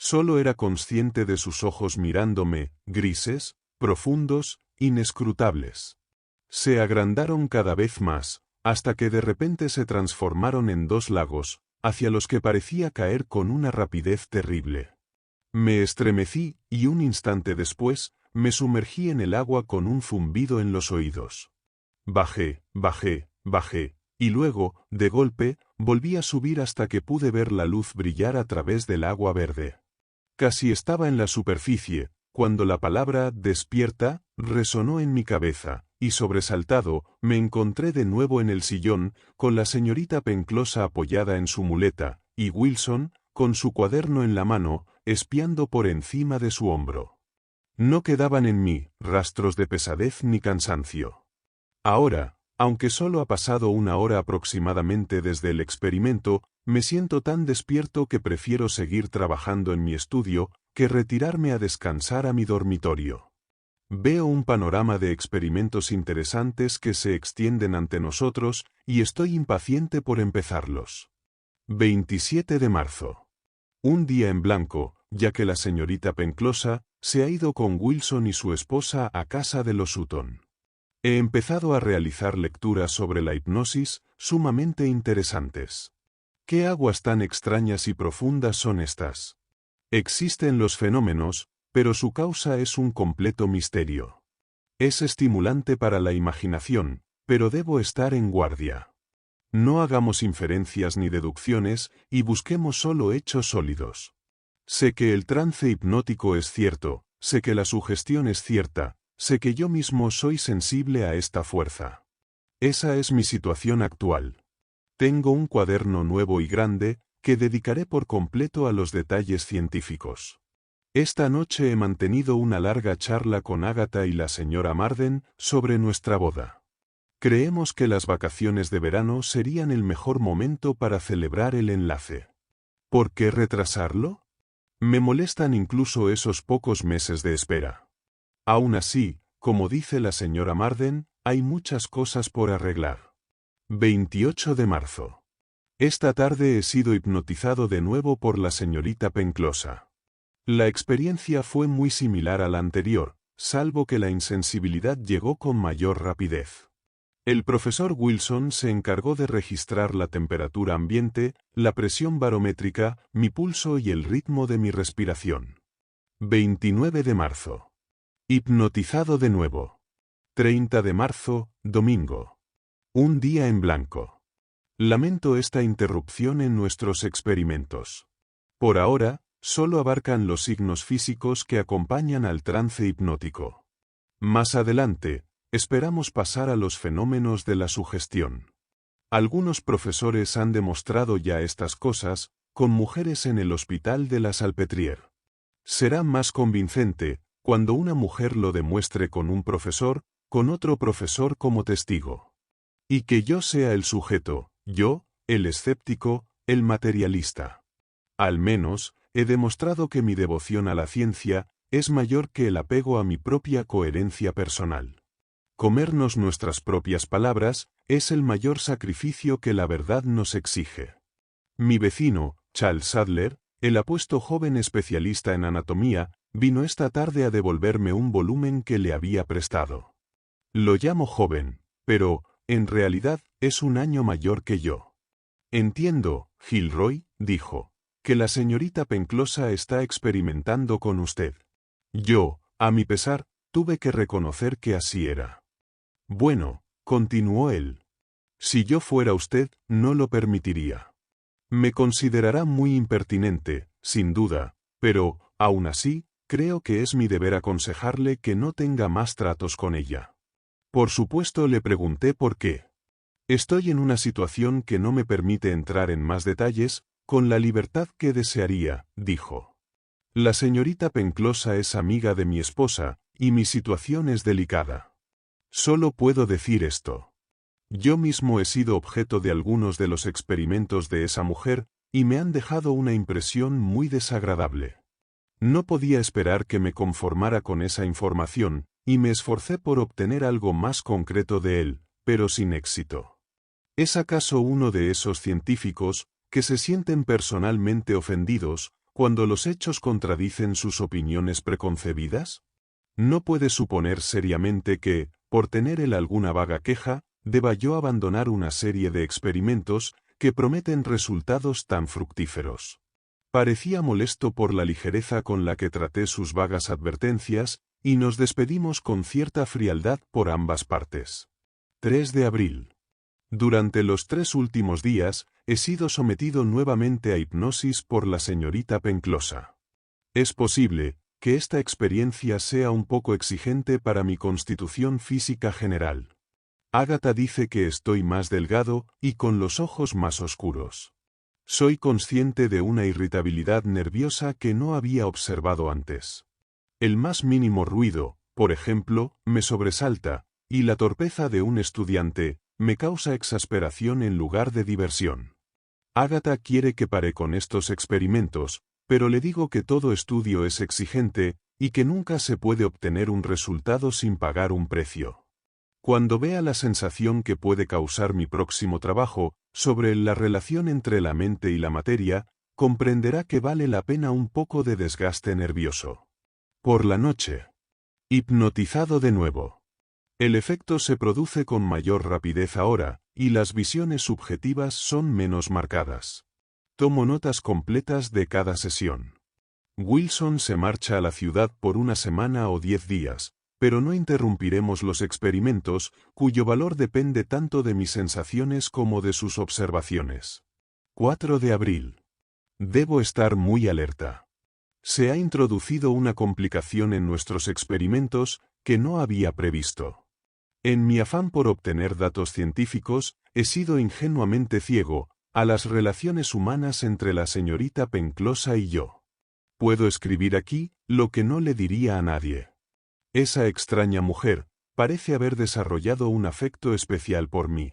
Solo era consciente de sus ojos mirándome, grises, profundos, inescrutables. Se agrandaron cada vez más, hasta que de repente se transformaron en dos lagos, hacia los que parecía caer con una rapidez terrible. Me estremecí y un instante después, me sumergí en el agua con un zumbido en los oídos. Bajé, y luego, de golpe, volví a subir hasta que pude ver la luz brillar a través del agua verde. Casi estaba en la superficie, cuando la palabra «despierta» resonó en mi cabeza, y sobresaltado, me encontré de nuevo en el sillón, con la señorita Penclosa apoyada en su muleta, y Wilson, con su cuaderno en la mano, espiando por encima de su hombro. No quedaban en mí rastros de pesadez ni cansancio. Ahora, aunque solo ha pasado una hora aproximadamente desde el experimento, me siento tan despierto que prefiero seguir trabajando en mi estudio que retirarme a descansar a mi dormitorio. Veo un panorama de experimentos interesantes que se extienden ante nosotros y estoy impaciente por empezarlos. 27 de marzo. Un día en blanco, ya que la señorita Penclosa se ha ido con Wilson y su esposa a casa de los Sutton. He empezado a realizar lecturas sobre la hipnosis sumamente interesantes. ¿Qué aguas tan extrañas y profundas son estas? Existen los fenómenos, pero su causa es un completo misterio. Es estimulante para la imaginación, pero debo estar en guardia. No hagamos inferencias ni deducciones y busquemos solo hechos sólidos. Sé que el trance hipnótico es cierto, sé que la sugestión es cierta, sé que yo mismo soy sensible a esta fuerza. Esa es mi situación actual. Tengo un cuaderno nuevo y grande, que dedicaré por completo a los detalles científicos. Esta noche he mantenido una larga charla con Agatha y la señora Marden sobre nuestra boda. Creemos que las vacaciones de verano serían el mejor momento para celebrar el enlace. ¿Por qué retrasarlo? Me molestan incluso esos pocos meses de espera. Aún así, como dice la señora Marden, hay muchas cosas por arreglar. 28 de marzo. Esta tarde he sido hipnotizado de nuevo por la señorita Penclosa. La experiencia fue muy similar a la anterior, salvo que la insensibilidad llegó con mayor rapidez. El profesor Wilson se encargó de registrar la temperatura ambiente, la presión barométrica, mi pulso y el ritmo de mi respiración. 29 de marzo. Hipnotizado de nuevo. 30 de marzo, domingo. Un día en blanco. Lamento esta interrupción en nuestros experimentos. Por ahora, solo abarcan los signos físicos que acompañan al trance hipnótico. Más adelante, esperamos pasar a los fenómenos de la sugestión. Algunos profesores han demostrado ya estas cosas, con mujeres en el hospital de la Salpêtrière. Será más convincente, cuando una mujer lo demuestre con un profesor, con otro profesor como testigo. Y que yo sea el sujeto, yo, el escéptico, el materialista. Al menos, he demostrado que mi devoción a la ciencia es mayor que el apego a mi propia coherencia personal. Comernos nuestras propias palabras es el mayor sacrificio que la verdad nos exige. Mi vecino, Charles Sadler, el apuesto joven especialista en anatomía, vino esta tarde a devolverme un volumen que le había prestado. Lo llamo joven, pero, en realidad, es un año mayor que yo. Entiendo, Gilroy, dijo, que la señorita Penclosa está experimentando con usted. Yo, a mi pesar, tuve que reconocer que así era. Bueno, continuó él. Si yo fuera usted, no lo permitiría. Me considerará muy impertinente, sin duda, pero, aún así, creo que es mi deber aconsejarle que no tenga más tratos con ella. Por supuesto le pregunté por qué. Estoy en una situación que no me permite entrar en más detalles, con la libertad que desearía, dijo. La señorita Penclosa es amiga de mi esposa, y mi situación es delicada. Solo puedo decir esto. Yo mismo he sido objeto de algunos de los experimentos de esa mujer, y me han dejado una impresión muy desagradable. No podía esperar que me conformara con esa información, y me esforcé por obtener algo más concreto de él, pero sin éxito. ¿Es acaso uno de esos científicos que se sienten personalmente ofendidos cuando los hechos contradicen sus opiniones preconcebidas? No puede suponer seriamente que, por tener él alguna vaga queja, deba yo abandonar una serie de experimentos que prometen resultados tan fructíferos. Parecía molesto por la ligereza con la que traté sus vagas advertencias, y nos despedimos con cierta frialdad por ambas partes. 3 de abril. Durante los 3 últimos días, he sido sometido nuevamente a hipnosis por la señorita Penclosa. Es posible que esta experiencia sea un poco exigente para mi constitución física general. Ágata dice que estoy más delgado y con los ojos más oscuros. Soy consciente de una irritabilidad nerviosa que no había observado antes. El más mínimo ruido, por ejemplo, me sobresalta, y la torpeza de un estudiante me causa exasperación en lugar de diversión. Ágata quiere que pare con estos experimentos, pero le digo que todo estudio es exigente y que nunca se puede obtener un resultado sin pagar un precio. Cuando vea la sensación que puede causar mi próximo trabajo sobre la relación entre la mente y la materia, comprenderá que vale la pena un poco de desgaste nervioso. Por la noche. Hipnotizado de nuevo. El efecto se produce con mayor rapidez ahora, y las visiones subjetivas son menos marcadas. Tomo notas completas de cada sesión. Wilson se marcha a la ciudad por una semana o 10 días, pero no interrumpiremos los experimentos, cuyo valor depende tanto de mis sensaciones como de sus observaciones. 4 de abril. Debo estar muy alerta. Se ha introducido una complicación en nuestros experimentos que no había previsto. En mi afán por obtener datos científicos, he sido ingenuamente ciego a las relaciones humanas entre la señorita Penclosa y yo. Puedo escribir aquí lo que no le diría a nadie. Esa extraña mujer parece haber desarrollado un afecto especial por mí.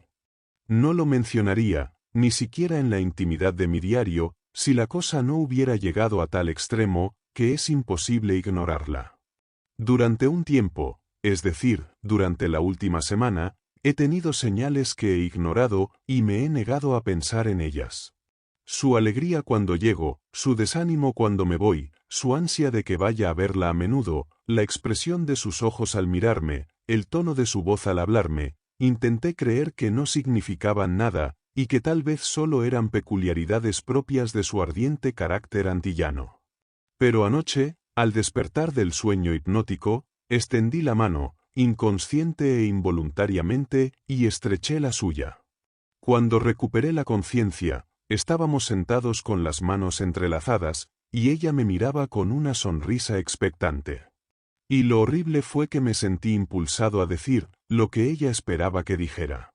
No lo mencionaría, ni siquiera en la intimidad de mi diario, si la cosa no hubiera llegado a tal extremo que es imposible ignorarla. Durante un tiempo, es decir, durante la última semana, he tenido señales que he ignorado y me he negado a pensar en ellas. Su alegría cuando llego, su desánimo cuando me voy, su ansia de que vaya a verla a menudo, la expresión de sus ojos al mirarme, el tono de su voz al hablarme, intenté creer que no significaban nada y que tal vez solo eran peculiaridades propias de su ardiente carácter antillano. Pero anoche, al despertar del sueño hipnótico, extendí la mano, inconsciente e involuntariamente, y estreché la suya. Cuando recuperé la conciencia, estábamos sentados con las manos entrelazadas, y ella me miraba con una sonrisa expectante. Y lo horrible fue que me sentí impulsado a decir lo que ella esperaba que dijera.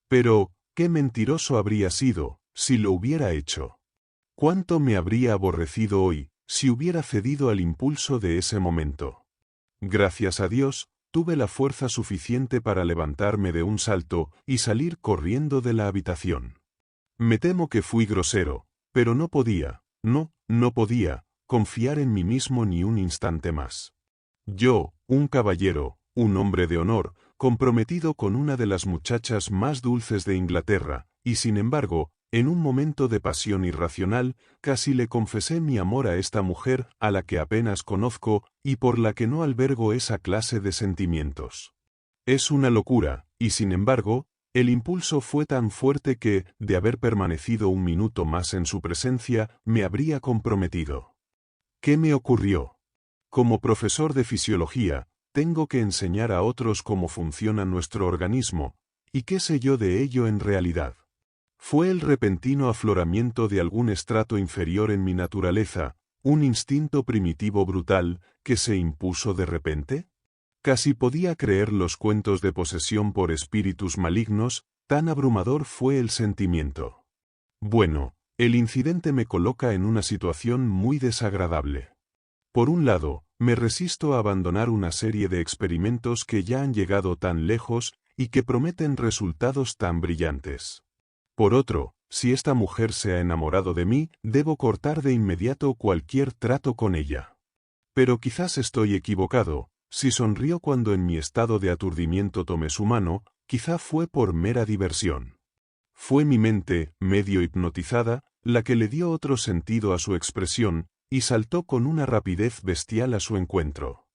Pero, qué mentiroso habría sido, si lo hubiera hecho. Cuánto me habría aborrecido hoy, si hubiera cedido al impulso de ese momento. Gracias a Dios, tuve la fuerza suficiente para levantarme de un salto y salir corriendo de la habitación. Me temo que fui grosero, pero no podía, no podía, confiar en mí mismo ni un instante más. Yo, un caballero, un hombre de honor, comprometido con una de las muchachas más dulces de Inglaterra, y sin embargo, en un momento de pasión irracional, casi le confesé mi amor a esta mujer a la que apenas conozco y por la que no albergo esa clase de sentimientos. Es una locura, y sin embargo, el impulso fue tan fuerte que, de haber permanecido un minuto más en su presencia, me habría comprometido. ¿Qué me ocurrió? Como profesor de fisiología, tengo que enseñar a otros cómo funciona nuestro organismo, y qué sé yo de ello en realidad. ¿Fue el repentino afloramiento de algún estrato inferior en mi naturaleza, un instinto primitivo brutal, que se impuso de repente? Casi podía creer los cuentos de posesión por espíritus malignos, tan abrumador fue el sentimiento. Bueno, el incidente me coloca en una situación muy desagradable. Por un lado, me resisto a abandonar una serie de experimentos que ya han llegado tan lejos y que prometen resultados tan brillantes. Por otro, si esta mujer se ha enamorado de mí, debo cortar de inmediato cualquier trato con ella. Pero quizás estoy equivocado. Si sonrió cuando en mi estado de aturdimiento tomé su mano, quizá fue por mera diversión. Fue mi mente, medio hipnotizada, la que le dio otro sentido a su expresión, y saltó con una rapidez bestial a su encuentro.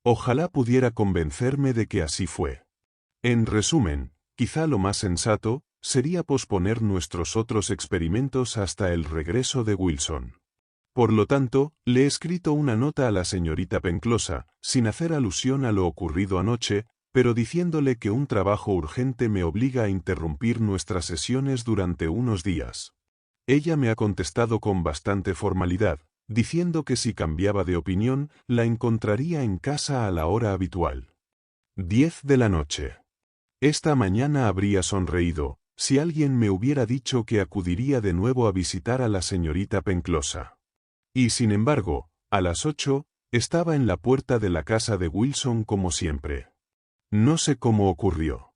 Ojalá pudiera convencerme de que así fue. En resumen, quizá lo más sensato sería posponer nuestros otros experimentos hasta el regreso de Wilson. Por lo tanto, le he escrito una nota a la señorita Penclosa, sin hacer alusión a lo ocurrido anoche, pero diciéndole que un trabajo urgente me obliga a interrumpir nuestras sesiones durante unos días. Ella me ha contestado con bastante formalidad, diciendo que si cambiaba de opinión, la encontraría en casa a la hora habitual. 10 de la noche. Esta mañana habría sonreído, si alguien me hubiera dicho que acudiría de nuevo a visitar a la señorita Penclosa. Y sin embargo, a las 8, estaba en la puerta de la casa de Wilson como siempre. No sé cómo ocurrió.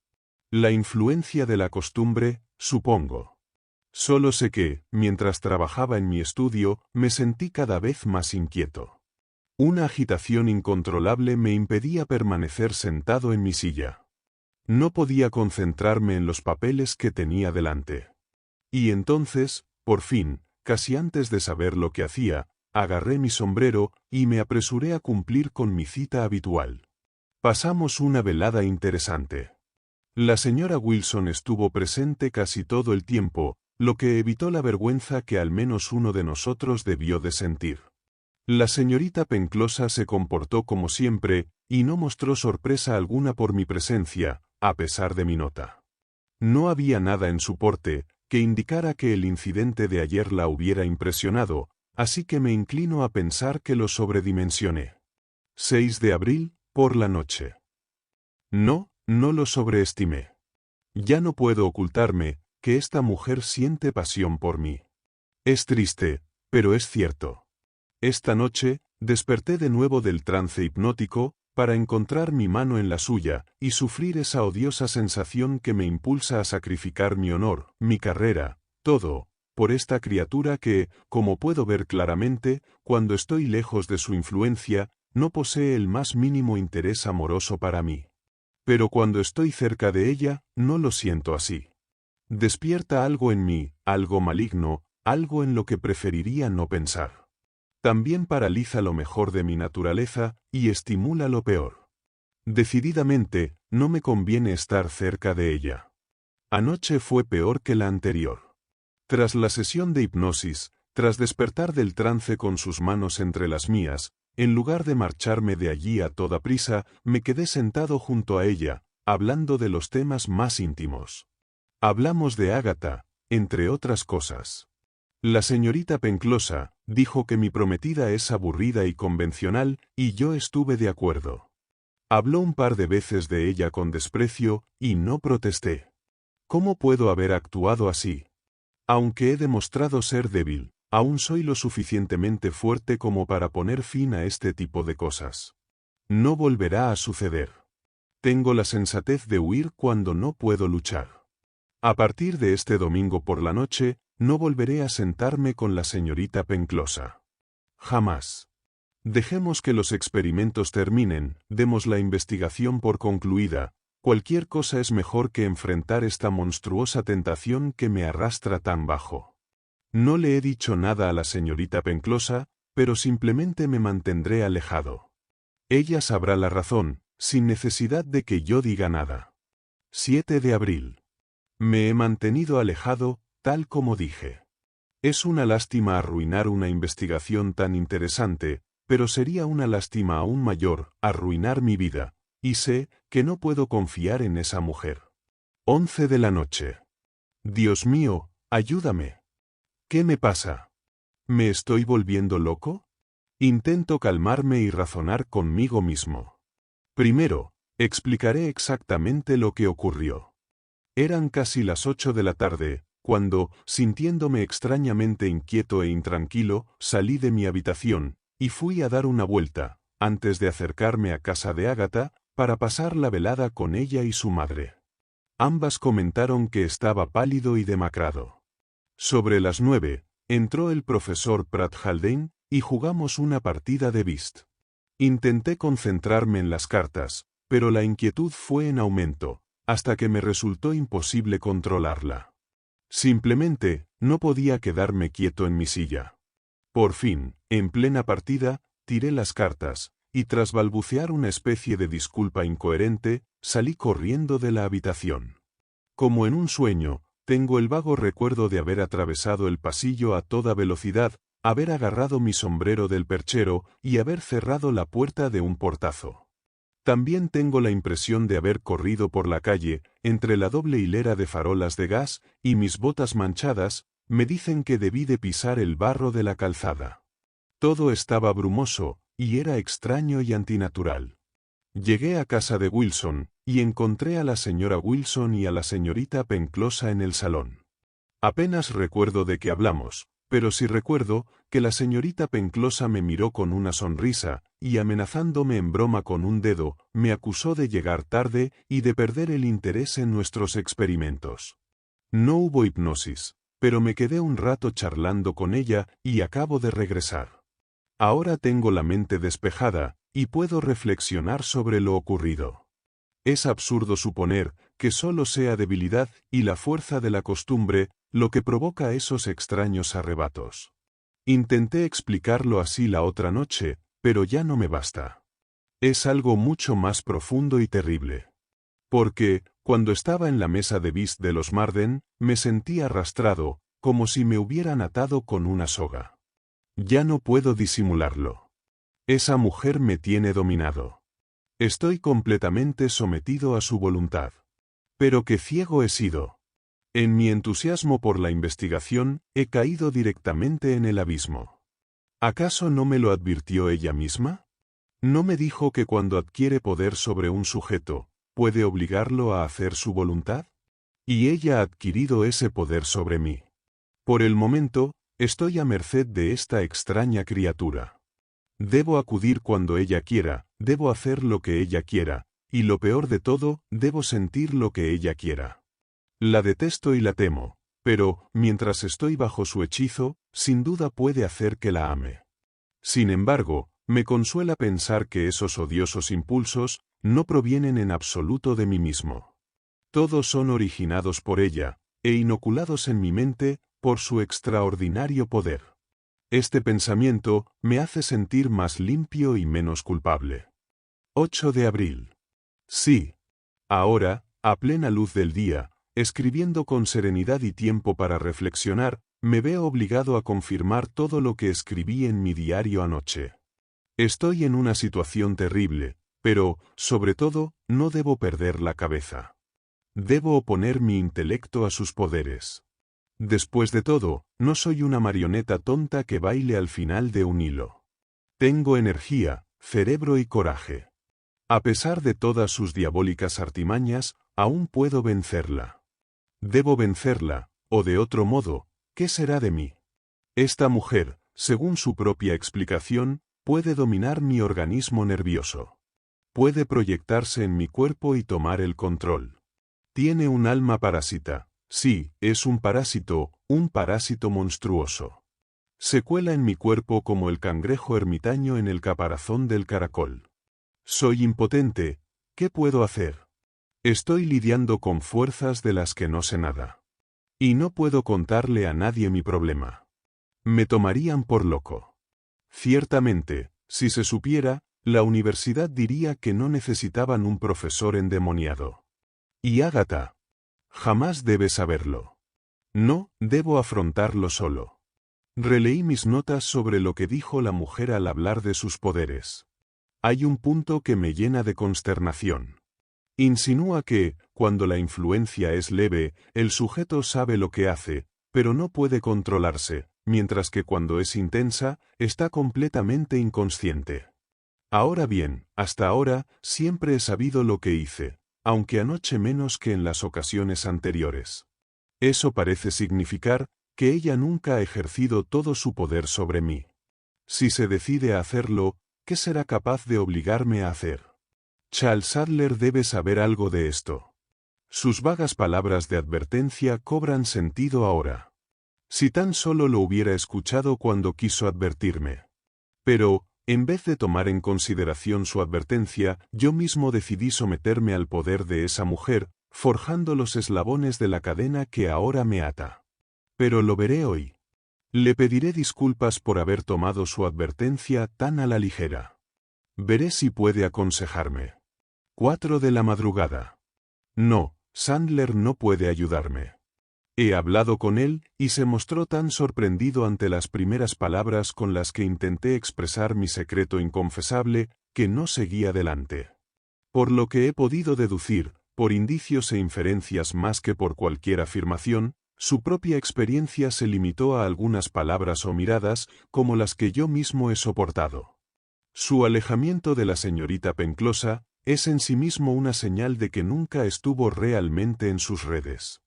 La influencia de la costumbre, supongo. Solo sé que, mientras trabajaba en mi estudio, me sentí cada vez más inquieto. Una agitación incontrolable me impedía permanecer sentado en mi silla. No podía concentrarme en los papeles que tenía delante. Y entonces, por fin, casi antes de saber lo que hacía, agarré mi sombrero y me apresuré a cumplir con mi cita habitual. Pasamos una velada interesante. La señora Wilson estuvo presente casi todo el tiempo, lo que evitó la vergüenza que al menos uno de nosotros debió de sentir. La señorita Penclosa se comportó como siempre, y no mostró sorpresa alguna por mi presencia, a pesar de mi nota. No había nada en su porte que indicara que el incidente de ayer la hubiera impresionado, así que me inclino a pensar que lo sobredimensioné. 6 de abril, por la noche. No lo sobreestimé. Ya no puedo ocultarme que esta mujer siente pasión por mí. Es triste, pero es cierto. Esta noche, desperté de nuevo del trance hipnótico, para encontrar mi mano en la suya, y sufrir esa odiosa sensación que me impulsa a sacrificar mi honor, mi carrera, todo, por esta criatura que, como puedo ver claramente, cuando estoy lejos de su influencia, no posee el más mínimo interés amoroso para mí. Pero cuando estoy cerca de ella, no lo siento así. Despierta algo en mí, algo maligno, algo en lo que preferiría no pensar. También paraliza lo mejor de mi naturaleza y estimula lo peor. Decididamente, no me conviene estar cerca de ella. Anoche fue peor que la anterior. Tras la sesión de hipnosis, tras despertar del trance con sus manos entre las mías, en lugar de marcharme de allí a toda prisa, me quedé sentado junto a ella, hablando de los temas más íntimos. Hablamos de Ágata, entre otras cosas. La señorita Penclosa dijo que mi prometida es aburrida y convencional, y yo estuve de acuerdo. Habló un par de veces de ella con desprecio, y no protesté. ¿Cómo puedo haber actuado así? Aunque he demostrado ser débil, aún soy lo suficientemente fuerte como para poner fin a este tipo de cosas. No volverá a suceder. Tengo la sensatez de huir cuando no puedo luchar. A partir de este domingo por la noche, no volveré a sentarme con la señorita Penclosa. Jamás. Dejemos que los experimentos terminen, demos la investigación por concluida. Cualquier cosa es mejor que enfrentar esta monstruosa tentación que me arrastra tan bajo. No le he dicho nada a la señorita Penclosa, pero simplemente me mantendré alejado. Ella sabrá la razón, sin necesidad de que yo diga nada. 7 de abril. Me he mantenido alejado, tal como dije. Es una lástima arruinar una investigación tan interesante, pero sería una lástima aún mayor arruinar mi vida, y sé que no puedo confiar en esa mujer. 11 de la noche. Dios mío, ayúdame. ¿Qué me pasa? ¿Me estoy volviendo loco? Intento calmarme y razonar conmigo mismo. Primero, explicaré exactamente lo que ocurrió. Eran casi las 8 de la tarde, cuando, sintiéndome extrañamente inquieto e intranquilo, salí de mi habitación, y fui a dar una vuelta, antes de acercarme a casa de Ágata, para pasar la velada con ella y su madre. Ambas comentaron que estaba pálido y demacrado. Sobre las 9, entró el profesor Pratt Haldane, y jugamos una partida de whist. Intenté concentrarme en las cartas, pero la inquietud fue en aumento, hasta que me resultó imposible controlarla. Simplemente, no podía quedarme quieto en mi silla. Por fin, en plena partida, tiré las cartas, y tras balbucear una especie de disculpa incoherente, salí corriendo de la habitación. Como en un sueño, tengo el vago recuerdo de haber atravesado el pasillo a toda velocidad, haber agarrado mi sombrero del perchero y haber cerrado la puerta de un portazo. También tengo la impresión de haber corrido por la calle, entre la doble hilera de farolas de gas, y mis botas manchadas, me dicen que debí de pisar el barro de la calzada. Todo estaba brumoso, y era extraño y antinatural. Llegué a casa de Wilson, y encontré a la señora Wilson y a la señorita Penclosa en el salón. Apenas recuerdo de qué hablamos, pero sí recuerdo que la señorita Penclosa me miró con una sonrisa, y amenazándome en broma con un dedo, me acusó de llegar tarde y de perder el interés en nuestros experimentos. No hubo hipnosis, pero me quedé un rato charlando con ella y acabo de regresar. Ahora tengo la mente despejada, y puedo reflexionar sobre lo ocurrido. Es absurdo suponer que solo sea debilidad y la fuerza de la costumbre lo que provoca esos extraños arrebatos. Intenté explicarlo así la otra noche, pero ya no me basta. Es algo mucho más profundo y terrible. Porque, cuando estaba en la mesa de bis de los Marden, me sentí arrastrado, como si me hubieran atado con una soga. Ya no puedo disimularlo. Esa mujer me tiene dominado. Estoy completamente sometido a su voluntad. Pero qué ciego he sido. En mi entusiasmo por la investigación, he caído directamente en el abismo. ¿Acaso no me lo advirtió ella misma? ¿No me dijo que cuando adquiere poder sobre un sujeto, puede obligarlo a hacer su voluntad? Y ella ha adquirido ese poder sobre mí. Por el momento, estoy a merced de esta extraña criatura. Debo acudir cuando ella quiera, debo hacer lo que ella quiera, y lo peor de todo, debo sentir lo que ella quiera. La detesto y la temo, pero, mientras estoy bajo su hechizo, sin duda puede hacer que la ame. Sin embargo, me consuela pensar que esos odiosos impulsos no provienen en absoluto de mí mismo. Todos son originados por ella, e inoculados en mi mente, por su extraordinario poder. Este pensamiento me hace sentir más limpio y menos culpable. 8 de abril. Sí. Ahora, a plena luz del día, escribiendo con serenidad y tiempo para reflexionar, me veo obligado a confirmar todo lo que escribí en mi diario anoche. Estoy en una situación terrible, pero, sobre todo, no debo perder la cabeza. Debo oponer mi intelecto a sus poderes. Después de todo, no soy una marioneta tonta que baile al final de un hilo. Tengo energía, cerebro y coraje. A pesar de todas sus diabólicas artimañas, aún puedo vencerla. Debo vencerla, o de otro modo, ¿qué será de mí? Esta mujer, según su propia explicación, puede dominar mi organismo nervioso. Puede proyectarse en mi cuerpo y tomar el control. Tiene un alma parásita. Sí, es un parásito monstruoso. Se cuela en mi cuerpo como el cangrejo ermitaño en el caparazón del caracol. Soy impotente, ¿qué puedo hacer? Estoy lidiando con fuerzas de las que no sé nada. Y no puedo contarle a nadie mi problema. Me tomarían por loco. Ciertamente, si se supiera, la universidad diría que no necesitaban un profesor endemoniado. Y Ágata. Jamás debe saberlo. No, debo afrontarlo solo. Releí mis notas sobre lo que dijo la mujer al hablar de sus poderes. Hay un punto que me llena de consternación. Insinúa que, cuando la influencia es leve, el sujeto sabe lo que hace, pero no puede controlarse, mientras que cuando es intensa, está completamente inconsciente. Ahora bien, hasta ahora, siempre he sabido lo que hice, aunque anoche menos que en las ocasiones anteriores. Eso parece significar que ella nunca ha ejercido todo su poder sobre mí. Si se decide a hacerlo, ¿qué será capaz de obligarme a hacer? Charles Sadler debe saber algo de esto. Sus vagas palabras de advertencia cobran sentido ahora. Si tan solo lo hubiera escuchado cuando quiso advertirme. Pero, en vez de tomar en consideración su advertencia, yo mismo decidí someterme al poder de esa mujer, forjando los eslabones de la cadena que ahora me ata. Pero lo veré hoy. Le pediré disculpas por haber tomado su advertencia tan a la ligera. Veré si puede aconsejarme. 4 de la madrugada. No, Sandler no puede ayudarme. He hablado con él y se mostró tan sorprendido ante las primeras palabras con las que intenté expresar mi secreto inconfesable que no seguí adelante. Por lo que he podido deducir, por indicios e inferencias más que por cualquier afirmación, su propia experiencia se limitó a algunas palabras o miradas como las que yo mismo he soportado. Su alejamiento de la señorita Penclosa es en sí mismo una señal de que nunca estuvo realmente en sus redes.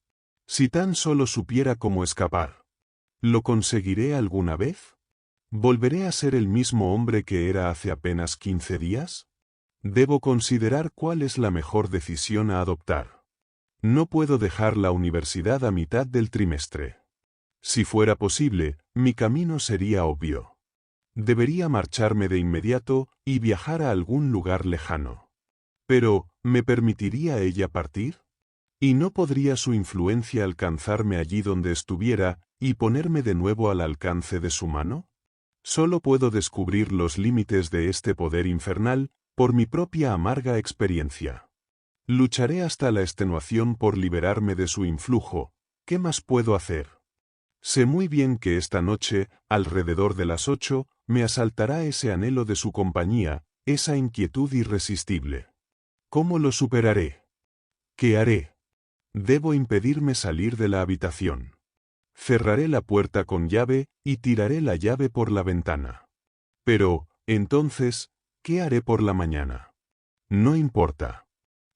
Si tan solo supiera cómo escapar. ¿Lo conseguiré alguna vez? ¿Volveré a ser el mismo hombre que era hace apenas 15 días? Debo considerar cuál es la mejor decisión a adoptar. No puedo dejar la universidad a mitad del trimestre. Si fuera posible, mi camino sería obvio. Debería marcharme de inmediato y viajar a algún lugar lejano. Pero, ¿me permitiría ella partir? ¿Y no podría su influencia alcanzarme allí donde estuviera y ponerme de nuevo al alcance de su mano? Solo puedo descubrir los límites de este poder infernal por mi propia amarga experiencia. Lucharé hasta la extenuación por liberarme de su influjo. ¿Qué más puedo hacer? Sé muy bien que esta noche, alrededor de las 8, me asaltará ese anhelo de su compañía, esa inquietud irresistible. ¿Cómo lo superaré? ¿Qué haré? Debo impedirme salir de la habitación. Cerraré la puerta con llave y tiraré la llave por la ventana. Pero, entonces, ¿qué haré por la mañana? No importa.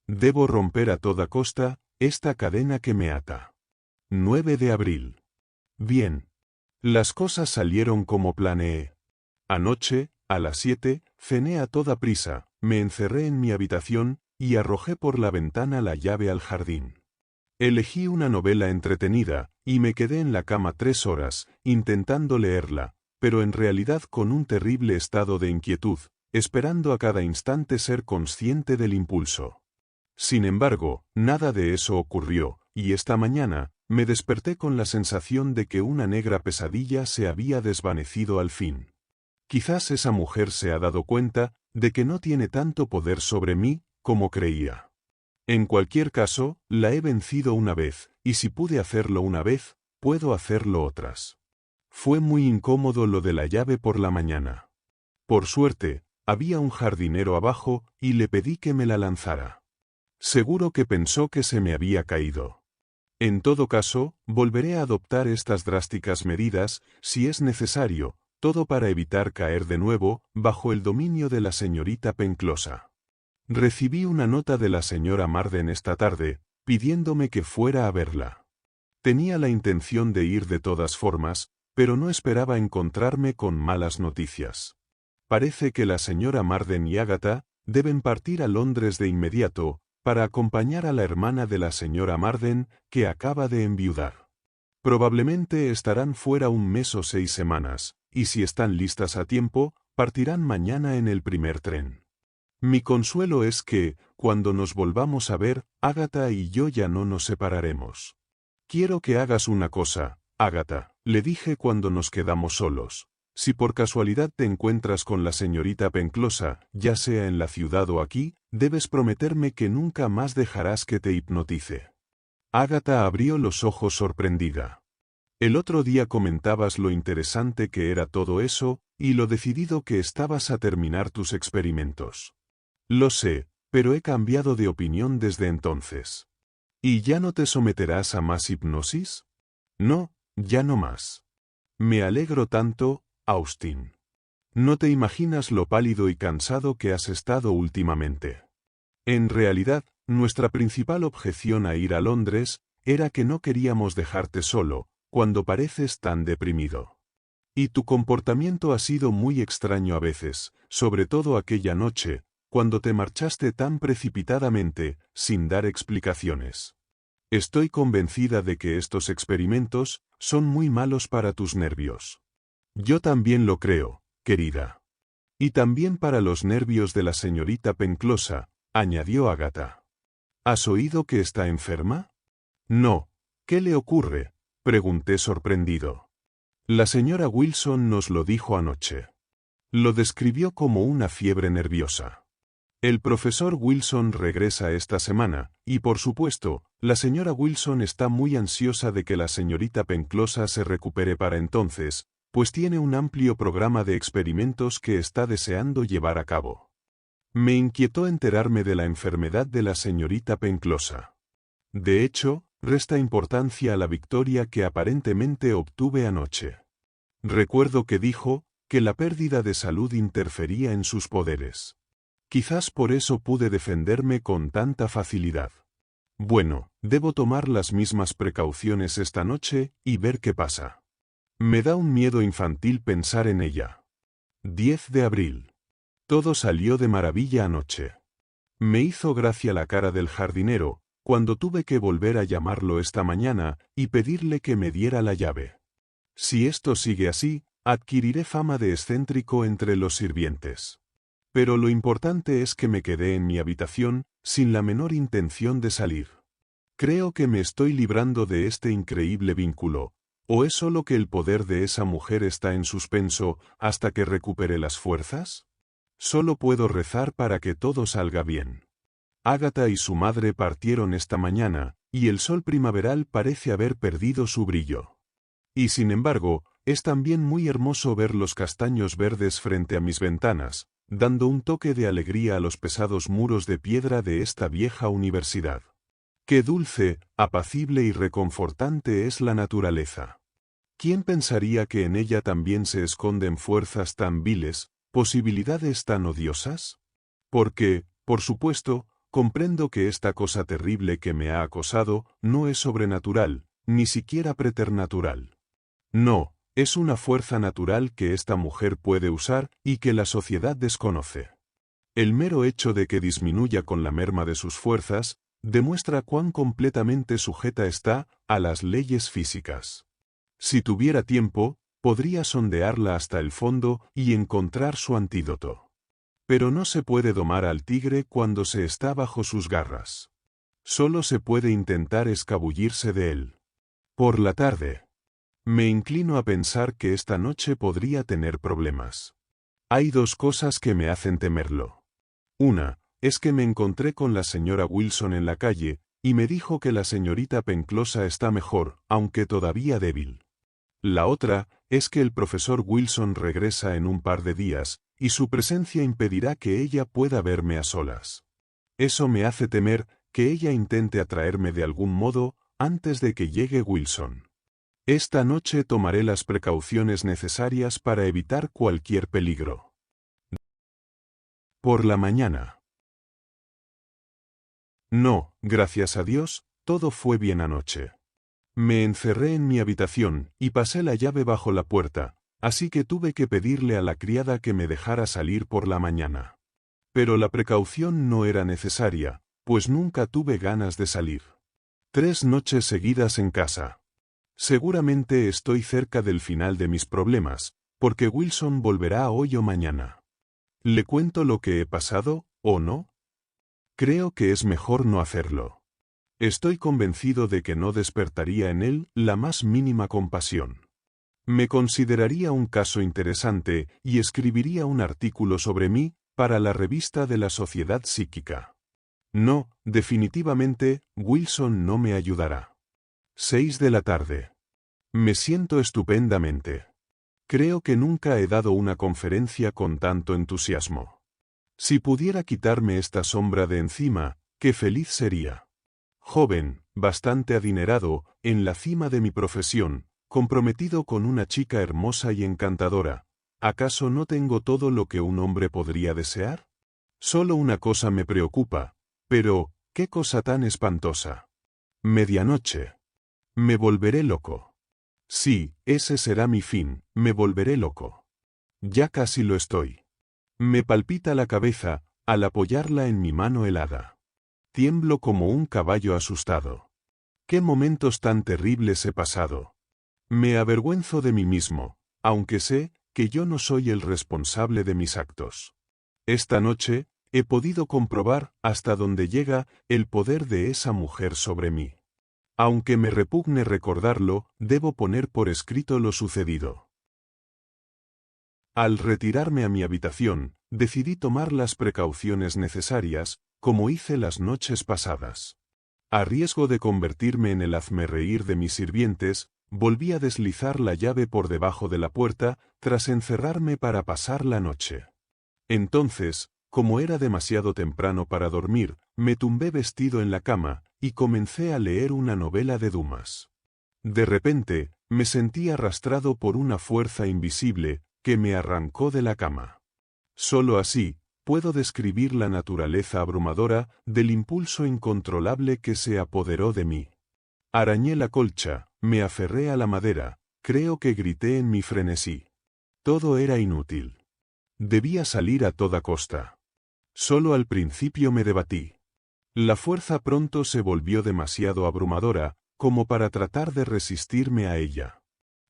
Debo romper a toda costa esta cadena que me ata. 9 de abril. Bien. Las cosas salieron como planeé. Anoche, a las 7, cené a toda prisa, me encerré en mi habitación y arrojé por la ventana la llave al jardín. Elegí una novela entretenida, y me quedé en la cama 3 horas, intentando leerla, pero en realidad con un terrible estado de inquietud, esperando a cada instante ser consciente del impulso. Sin embargo, nada de eso ocurrió, y esta mañana, me desperté con la sensación de que una negra pesadilla se había desvanecido al fin. Quizás esa mujer se ha dado cuenta de que no tiene tanto poder sobre mí como creía. En cualquier caso, la he vencido una vez, y si pude hacerlo una vez, puedo hacerlo otras. Fue muy incómodo lo de la llave por la mañana. Por suerte, había un jardinero abajo y le pedí que me la lanzara. Seguro que pensó que se me había caído. En todo caso, volveré a adoptar estas drásticas medidas, si es necesario, todo para evitar caer de nuevo bajo el dominio de la señorita Penclosa. Recibí una nota de la señora Marden esta tarde, pidiéndome que fuera a verla. Tenía la intención de ir de todas formas, pero no esperaba encontrarme con malas noticias. Parece que la señora Marden y Agatha deben partir a Londres de inmediato, para acompañar a la hermana de la señora Marden, que acaba de enviudar. Probablemente estarán fuera un mes o 6 semanas, y si están listas a tiempo, partirán mañana en el primer tren. Mi consuelo es que, cuando nos volvamos a ver, Agatha y yo ya no nos separaremos. Quiero que hagas una cosa, Agatha, le dije cuando nos quedamos solos. Si por casualidad te encuentras con la señorita Penclosa, ya sea en la ciudad o aquí, debes prometerme que nunca más dejarás que te hipnotice. Agatha abrió los ojos sorprendida. El otro día comentabas lo interesante que era todo eso, y lo decidido que estabas a terminar tus experimentos. Lo sé, pero he cambiado de opinión desde entonces. ¿Y ya no te someterás a más hipnosis? No, ya no más. Me alegro tanto, Austin. No te imaginas lo pálido y cansado que has estado últimamente. En realidad, nuestra principal objeción a ir a Londres era que no queríamos dejarte solo, cuando pareces tan deprimido. Y tu comportamiento ha sido muy extraño a veces, sobre todo aquella noche, cuando te marchaste tan precipitadamente, sin dar explicaciones. Estoy convencida de que estos experimentos son muy malos para tus nervios. Yo también lo creo, querida. Y también para los nervios de la señorita Penclosa, añadió Agatha. ¿Has oído que está enferma? No. ¿Qué le ocurre? Pregunté sorprendido. La señora Wilson nos lo dijo anoche. Lo describió como una fiebre nerviosa. El profesor Wilson regresa esta semana, y por supuesto, la señora Wilson está muy ansiosa de que la señorita Penclosa se recupere para entonces, pues tiene un amplio programa de experimentos que está deseando llevar a cabo. Me inquietó enterarme de la enfermedad de la señorita Penclosa. De hecho, resta importancia a la victoria que aparentemente obtuve anoche. Recuerdo que dijo que la pérdida de salud interfería en sus poderes. Quizás por eso pude defenderme con tanta facilidad. Bueno, debo tomar las mismas precauciones esta noche y ver qué pasa. Me da un miedo infantil pensar en ella. 10 de abril. Todo salió de maravilla anoche. Me hizo gracia la cara del jardinero, cuando tuve que volver a llamarlo esta mañana y pedirle que me diera la llave. Si esto sigue así, adquiriré fama de excéntrico entre los sirvientes. Pero lo importante es que me quedé en mi habitación, sin la menor intención de salir. Creo que me estoy librando de este increíble vínculo, ¿o es solo que el poder de esa mujer está en suspenso hasta que recupere las fuerzas? Solo puedo rezar para que todo salga bien. Ágata y su madre partieron esta mañana, y el sol primaveral parece haber perdido su brillo. Y sin embargo, es también muy hermoso ver los castaños verdes frente a mis ventanas, dando un toque de alegría a los pesados muros de piedra de esta vieja universidad. Qué dulce, apacible y reconfortante es la naturaleza. ¿Quién pensaría que en ella también se esconden fuerzas tan viles, posibilidades tan odiosas? Porque, por supuesto, comprendo que esta cosa terrible que me ha acosado no es sobrenatural, ni siquiera preternatural. No, es una fuerza natural que esta mujer puede usar y que la sociedad desconoce. El mero hecho de que disminuya con la merma de sus fuerzas, demuestra cuán completamente sujeta está a las leyes físicas. Si tuviera tiempo, podría sondearla hasta el fondo y encontrar su antídoto. Pero no se puede domar al tigre cuando se está bajo sus garras. Solo se puede intentar escabullirse de él. Por la tarde. Me inclino a pensar que esta noche podría tener problemas. Hay dos cosas que me hacen temerlo. Una, es que me encontré con la señora Wilson en la calle, y me dijo que la señorita Penclosa está mejor, aunque todavía débil. La otra, es que el profesor Wilson regresa en un par de días, y su presencia impedirá que ella pueda verme a solas. Eso me hace temer que ella intente atraerme de algún modo, antes de que llegue Wilson. Esta noche tomaré las precauciones necesarias para evitar cualquier peligro. Por la mañana. No, gracias a Dios, todo fue bien anoche. Me encerré en mi habitación y pasé la llave bajo la puerta, así que tuve que pedirle a la criada que me dejara salir por la mañana. Pero la precaución no era necesaria, pues nunca tuve ganas de salir. 3 noches seguidas en casa. Seguramente estoy cerca del final de mis problemas, porque Wilson volverá hoy o mañana. ¿Le cuento lo que he pasado, o no? Creo que es mejor no hacerlo. Estoy convencido de que no despertaría en él la más mínima compasión. Me consideraría un caso interesante y escribiría un artículo sobre mí para la revista de la Sociedad Psíquica. No, definitivamente, Wilson no me ayudará. 6 de la tarde. Me siento estupendamente. Creo que nunca he dado una conferencia con tanto entusiasmo. Si pudiera quitarme esta sombra de encima, qué feliz sería. Joven, bastante adinerado, en la cima de mi profesión, comprometido con una chica hermosa y encantadora, ¿acaso no tengo todo lo que un hombre podría desear? Solo una cosa me preocupa, pero, ¿qué cosa tan espantosa? Medianoche. Me volveré loco. Sí, ese será mi fin, me volveré loco. Ya casi lo estoy. Me palpita la cabeza, al apoyarla en mi mano helada. Tiemblo como un caballo asustado. ¿Qué momentos tan terribles he pasado? Me avergüenzo de mí mismo, aunque sé que yo no soy el responsable de mis actos. Esta noche, he podido comprobar hasta dónde llega el poder de esa mujer sobre mí. Aunque me repugne recordarlo, debo poner por escrito lo sucedido. Al retirarme a mi habitación, decidí tomar las precauciones necesarias, como hice las noches pasadas. A riesgo de convertirme en el hazmerreír de mis sirvientes, volví a deslizar la llave por debajo de la puerta, tras encerrarme para pasar la noche. Entonces, como era demasiado temprano para dormir, me tumbé vestido en la cama, y comencé a leer una novela de Dumas. De repente, me sentí arrastrado por una fuerza invisible, que me arrancó de la cama. Solo así, puedo describir la naturaleza abrumadora del impulso incontrolable que se apoderó de mí. Arañé la colcha, me aferré a la madera, creo que grité en mi frenesí. Todo era inútil. Debía salir a toda costa. Solo al principio me debatí. La fuerza pronto se volvió demasiado abrumadora, como para tratar de resistirme a ella.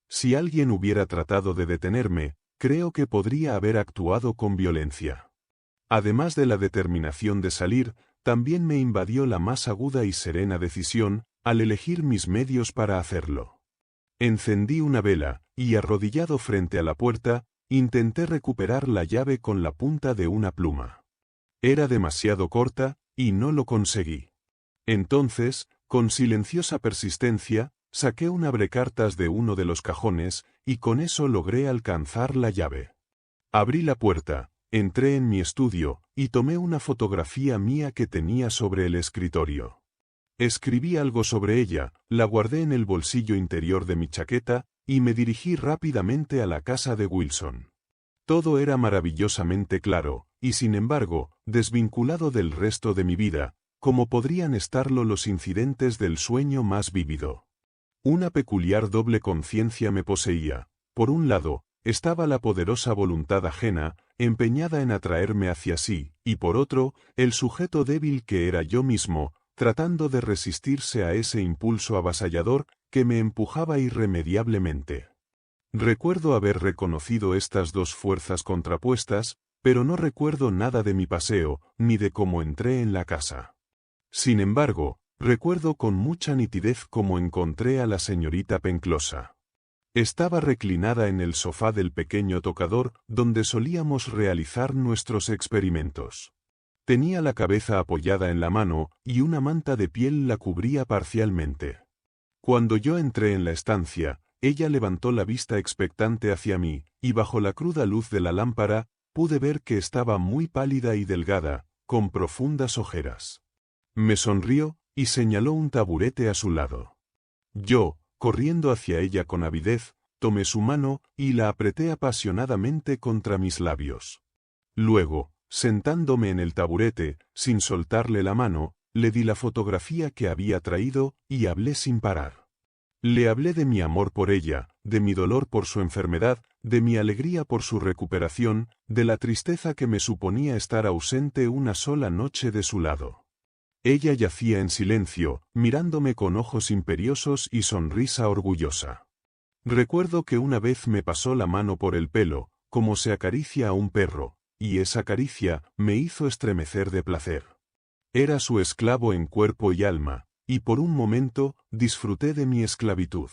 Si alguien hubiera tratado de detenerme, creo que podría haber actuado con violencia. Además de la determinación de salir, también me invadió la más aguda y serena decisión, al elegir mis medios para hacerlo. Encendí una vela, y arrodillado frente a la puerta, intenté recuperar la llave con la punta de una pluma. Era demasiado corta, y no lo conseguí. Entonces, con silenciosa persistencia, saqué un abrecartas de uno de los cajones, y con eso logré alcanzar la llave. Abrí la puerta, entré en mi estudio, y tomé una fotografía mía que tenía sobre el escritorio. Escribí algo sobre ella, la guardé en el bolsillo interior de mi chaqueta, y me dirigí rápidamente a la casa de Wilson. Todo era maravillosamente claro, y sin embargo, desvinculado del resto de mi vida, como podrían estarlo los incidentes del sueño más vívido. Una peculiar doble conciencia me poseía. Por un lado, estaba la poderosa voluntad ajena, empeñada en atraerme hacia sí, y por otro, el sujeto débil que era yo mismo, tratando de resistirse a ese impulso avasallador que me empujaba irremediablemente. Recuerdo haber reconocido estas dos fuerzas contrapuestas, pero no recuerdo nada de mi paseo, ni de cómo entré en la casa. Sin embargo, recuerdo con mucha nitidez cómo encontré a la señorita Penclosa. Estaba reclinada en el sofá del pequeño tocador donde solíamos realizar nuestros experimentos. Tenía la cabeza apoyada en la mano y una manta de piel la cubría parcialmente. Cuando yo entré en la estancia, ella levantó la vista expectante hacia mí, y bajo la cruda luz de la lámpara, pude ver que estaba muy pálida y delgada, con profundas ojeras. Me sonrió, y señaló un taburete a su lado. Yo, corriendo hacia ella con avidez, tomé su mano y la apreté apasionadamente contra mis labios. Luego, sentándome en el taburete, sin soltarle la mano, le di la fotografía que había traído, y hablé sin parar. Le hablé de mi amor por ella, de mi dolor por su enfermedad, de mi alegría por su recuperación, de la tristeza que me suponía estar ausente una sola noche de su lado. Ella yacía en silencio, mirándome con ojos imperiosos y sonrisa orgullosa. Recuerdo que una vez me pasó la mano por el pelo, como se acaricia a un perro, y esa caricia me hizo estremecer de placer. Era su esclavo en cuerpo y alma, y por un momento disfruté de mi esclavitud.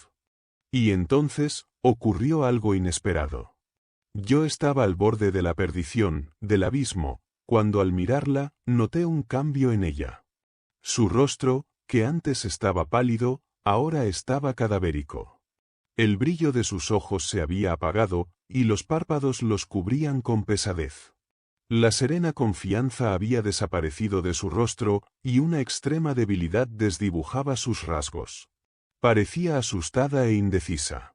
Y entonces ocurrió algo inesperado. Yo estaba al borde de la perdición, del abismo, cuando al mirarla noté un cambio en ella. Su rostro, que antes estaba pálido, ahora estaba cadavérico. El brillo de sus ojos se había apagado, y los párpados los cubrían con pesadez. La serena confianza había desaparecido de su rostro, y una extrema debilidad desdibujaba sus rasgos. Parecía asustada e indecisa.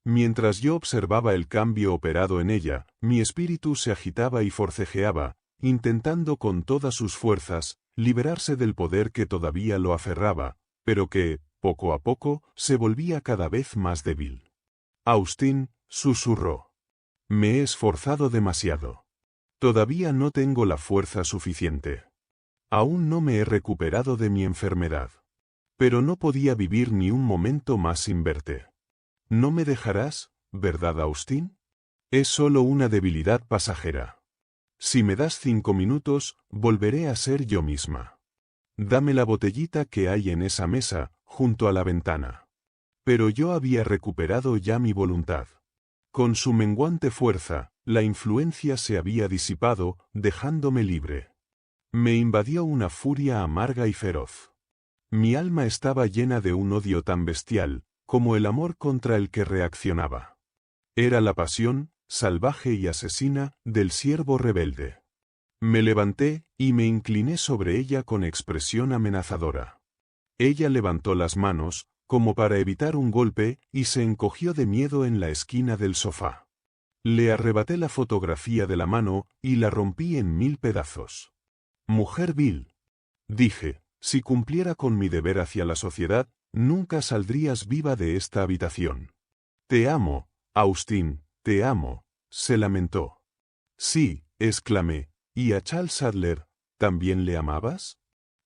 Mientras yo observaba el cambio operado en ella, mi espíritu se agitaba y forcejeaba, intentando con todas sus fuerzas, liberarse del poder que todavía lo aferraba, pero que, poco a poco, se volvía cada vez más débil. Austin, susurró. Me he esforzado demasiado. Todavía no tengo la fuerza suficiente. Aún no me he recuperado de mi enfermedad. Pero no podía vivir ni un momento más sin verte. ¿No me dejarás, verdad, Austin? Es solo una debilidad pasajera. Si me das 5 minutos, volveré a ser yo misma. Dame la botellita que hay en esa mesa, junto a la ventana. Pero yo había recuperado ya mi voluntad. Con su menguante fuerza, la influencia se había disipado, dejándome libre. Me invadió una furia amarga y feroz. Mi alma estaba llena de un odio tan bestial, como el amor contra el que reaccionaba. Era la pasión, salvaje y asesina, del siervo rebelde. Me levanté, y me incliné sobre ella con expresión amenazadora. Ella levantó las manos, como para evitar un golpe, y se encogió de miedo en la esquina del sofá. Le arrebaté la fotografía de la mano, y la rompí en 1000 pedazos. «Mujer vil», dije, «si cumpliera con mi deber hacia la sociedad, nunca saldrías viva de esta habitación». «Te amo, Austin, te amo», se lamentó. «Sí», exclamé, «¿y a Charles Sadler, también le amabas?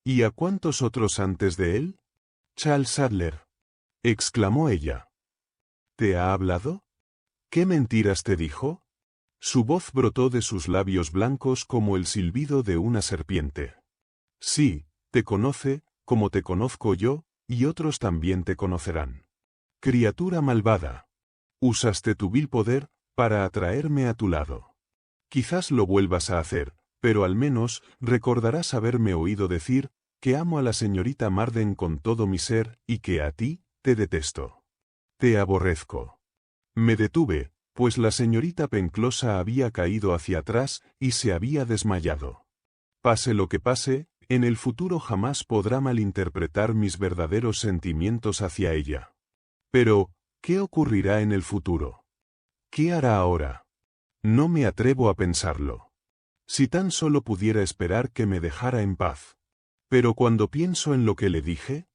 ¿Y a cuántos otros antes de él?» «Charles Sadler», exclamó ella. «¿Te ha hablado? ¿Qué mentiras te dijo?» Su voz brotó de sus labios blancos como el silbido de una serpiente. «Sí, te conoce, como te conozco yo, y otros también te conocerán. Criatura malvada. Usaste tu vil poder para atraerme a tu lado. Quizás lo vuelvas a hacer, pero al menos recordarás haberme oído decir que amo a la señorita Marden con todo mi ser y que a ti te detesto. Te aborrezco». Me detuve, pues la señorita Penclosa había caído hacia atrás y se había desmayado. Pase lo que pase, en el futuro jamás podrá malinterpretar mis verdaderos sentimientos hacia ella. Pero, ¿qué ocurrirá en el futuro? ¿Qué hará ahora? No me atrevo a pensarlo. Si tan solo pudiera esperar que me dejara en paz. Pero cuando pienso en lo que le dije,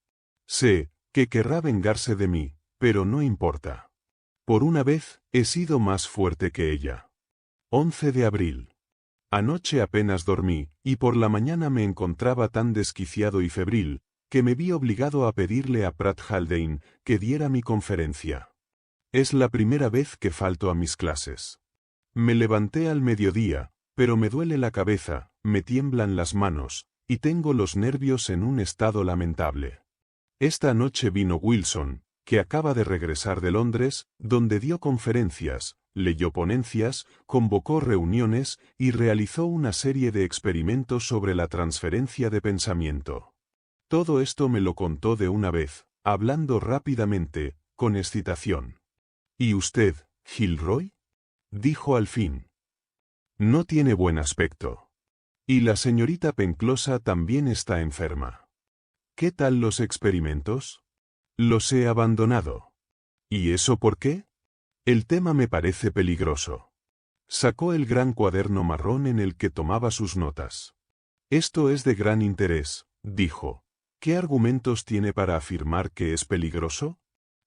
sé que querrá vengarse de mí, pero no importa. Por una vez, he sido más fuerte que ella. 11 de abril. Anoche apenas dormí, y por la mañana me encontraba tan desquiciado y febril, que me vi obligado a pedirle a Pratt Haldane que diera mi conferencia. Es la primera vez que falto a mis clases. Me levanté al mediodía, pero me duele la cabeza, me tiemblan las manos, y tengo los nervios en un estado lamentable. Esta noche vino Wilson, que acaba de regresar de Londres, donde dio conferencias, leyó ponencias, convocó reuniones y realizó una serie de experimentos sobre la transferencia de pensamiento. Todo esto me lo contó de una vez, hablando rápidamente, con excitación. «¿Y usted, Gilroy?», dijo al fin. «No tiene buen aspecto. Y la señorita Penclosa también está enferma. ¿Qué tal los experimentos?» «Los he abandonado». «¿Y eso por qué?» «El tema me parece peligroso». Sacó el gran cuaderno marrón en el que tomaba sus notas. «Esto es de gran interés», dijo. «¿Qué argumentos tiene para afirmar que es peligroso?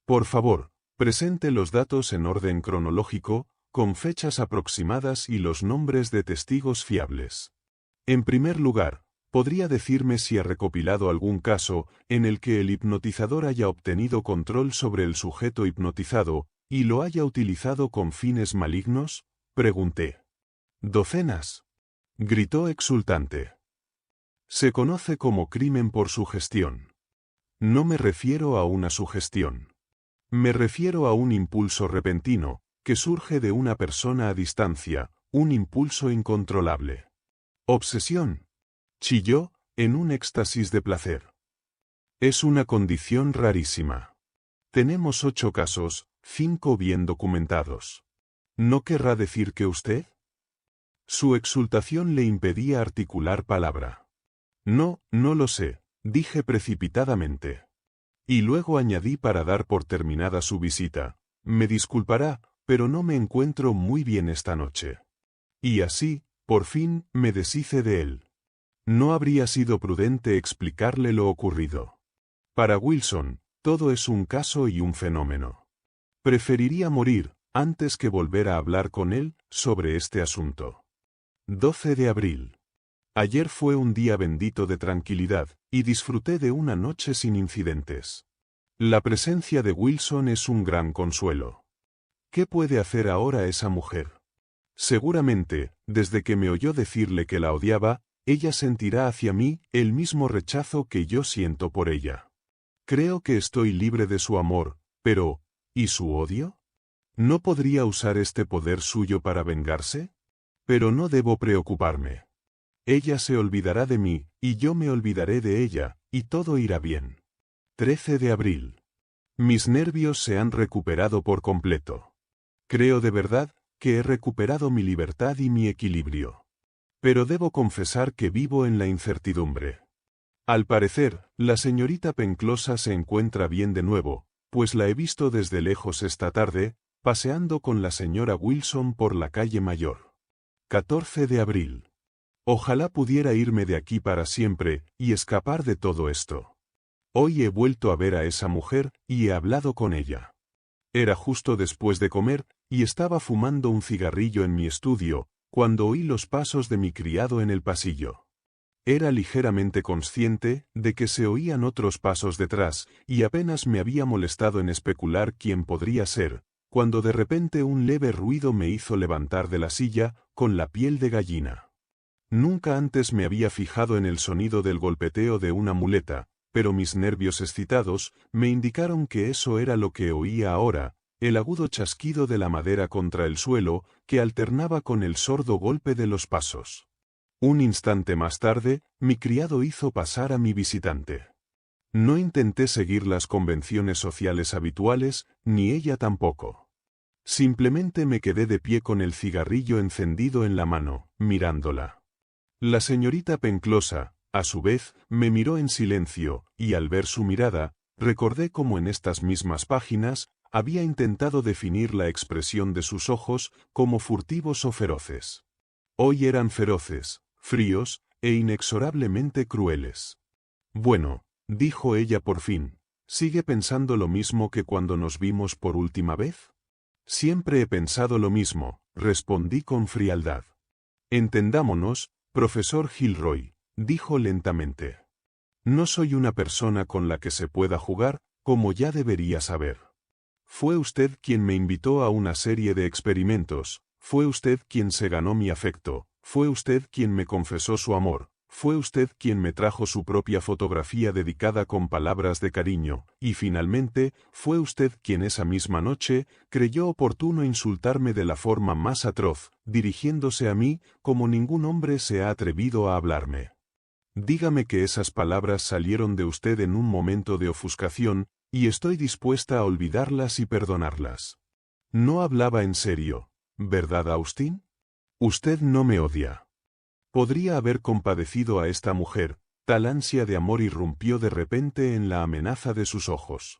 Por favor, presente los datos en orden cronológico, con fechas aproximadas y los nombres de testigos fiables. En primer lugar, ¿podría decirme si ha recopilado algún caso en el que el hipnotizador haya obtenido control sobre el sujeto hipnotizado y lo haya utilizado con fines malignos?», pregunté. «Docenas», gritó exultante. «Se conoce como crimen por sugestión. No me refiero a una sugestión. Me refiero a un impulso repentino, que surge de una persona a distancia, un impulso incontrolable. Obsesión», chilló, en un éxtasis de placer. «Es una condición rarísima. Tenemos 8 casos, 5 bien documentados. ¿No querrá decir que usted?» Su exultación le impedía articular palabra. «No, no lo sé», dije precipitadamente. Y luego añadí para dar por terminada su visita: «Me disculpará, pero no me encuentro muy bien esta noche». Y así, por fin, me deshice de él. No habría sido prudente explicarle lo ocurrido. Para Wilson, todo es un caso y un fenómeno. Preferiría morir antes que volver a hablar con él sobre este asunto. 12 de abril. Ayer fue un día bendito de tranquilidad, y disfruté de una noche sin incidentes. La presencia de Wilson es un gran consuelo. ¿Qué puede hacer ahora esa mujer? Seguramente, desde que me oyó decirle que la odiaba, ella sentirá hacia mí el mismo rechazo que yo siento por ella. Creo que estoy libre de su amor, pero, ¿y su odio? ¿No podría usar este poder suyo para vengarse? Pero no debo preocuparme. Ella se olvidará de mí, y yo me olvidaré de ella, y todo irá bien. 13 de abril. Mis nervios se han recuperado por completo. Creo de verdad que he recuperado mi libertad y mi equilibrio. Pero debo confesar que vivo en la incertidumbre. Al parecer, la señorita Penclosa se encuentra bien de nuevo, pues la he visto desde lejos esta tarde, paseando con la señora Wilson por la calle Mayor. 14 de abril. Ojalá pudiera irme de aquí para siempre, y escapar de todo esto. Hoy he vuelto a ver a esa mujer, y he hablado con ella. Era justo después de comer, y estaba fumando un cigarrillo en mi estudio, cuando oí los pasos de mi criado en el pasillo. Era ligeramente consciente de que se oían otros pasos detrás, y apenas me había molestado en especular quién podría ser, cuando de repente un leve ruido me hizo levantar de la silla, con la piel de gallina. Nunca antes me había fijado en el sonido del golpeteo de una muleta, pero mis nervios excitados me indicaron que eso era lo que oía ahora, el agudo chasquido de la madera contra el suelo, que alternaba con el sordo golpe de los pasos. Un instante más tarde, mi criado hizo pasar a mi visitante. No intenté seguir las convenciones sociales habituales, ni ella tampoco. Simplemente me quedé de pie con el cigarrillo encendido en la mano, mirándola. La señorita Penclosa, a su vez, me miró en silencio, y al ver su mirada, recordé cómo en estas mismas páginas, había intentado definir la expresión de sus ojos como furtivos o feroces. Hoy eran feroces, fríos, e inexorablemente crueles. Bueno, dijo ella por fin, ¿sigue pensando lo mismo que cuando nos vimos por última vez? Siempre he pensado lo mismo, respondí con frialdad. Entendámonos, profesor Gilroy, dijo lentamente. No soy una persona con la que se pueda jugar, como ya debería saber. Fue usted quien me invitó a una serie de experimentos, fue usted quien se ganó mi afecto, fue usted quien me confesó su amor, fue usted quien me trajo su propia fotografía dedicada con palabras de cariño, y finalmente, fue usted quien esa misma noche creyó oportuno insultarme de la forma más atroz, dirigiéndose a mí como ningún hombre se ha atrevido a hablarme. Dígame que esas palabras salieron de usted en un momento de ofuscación, y estoy dispuesta a olvidarlas y perdonarlas. No hablaba en serio, ¿verdad, Austin? Usted no me odia. Podría haber compadecido a esta mujer, tal ansia de amor irrumpió de repente en la amenaza de sus ojos.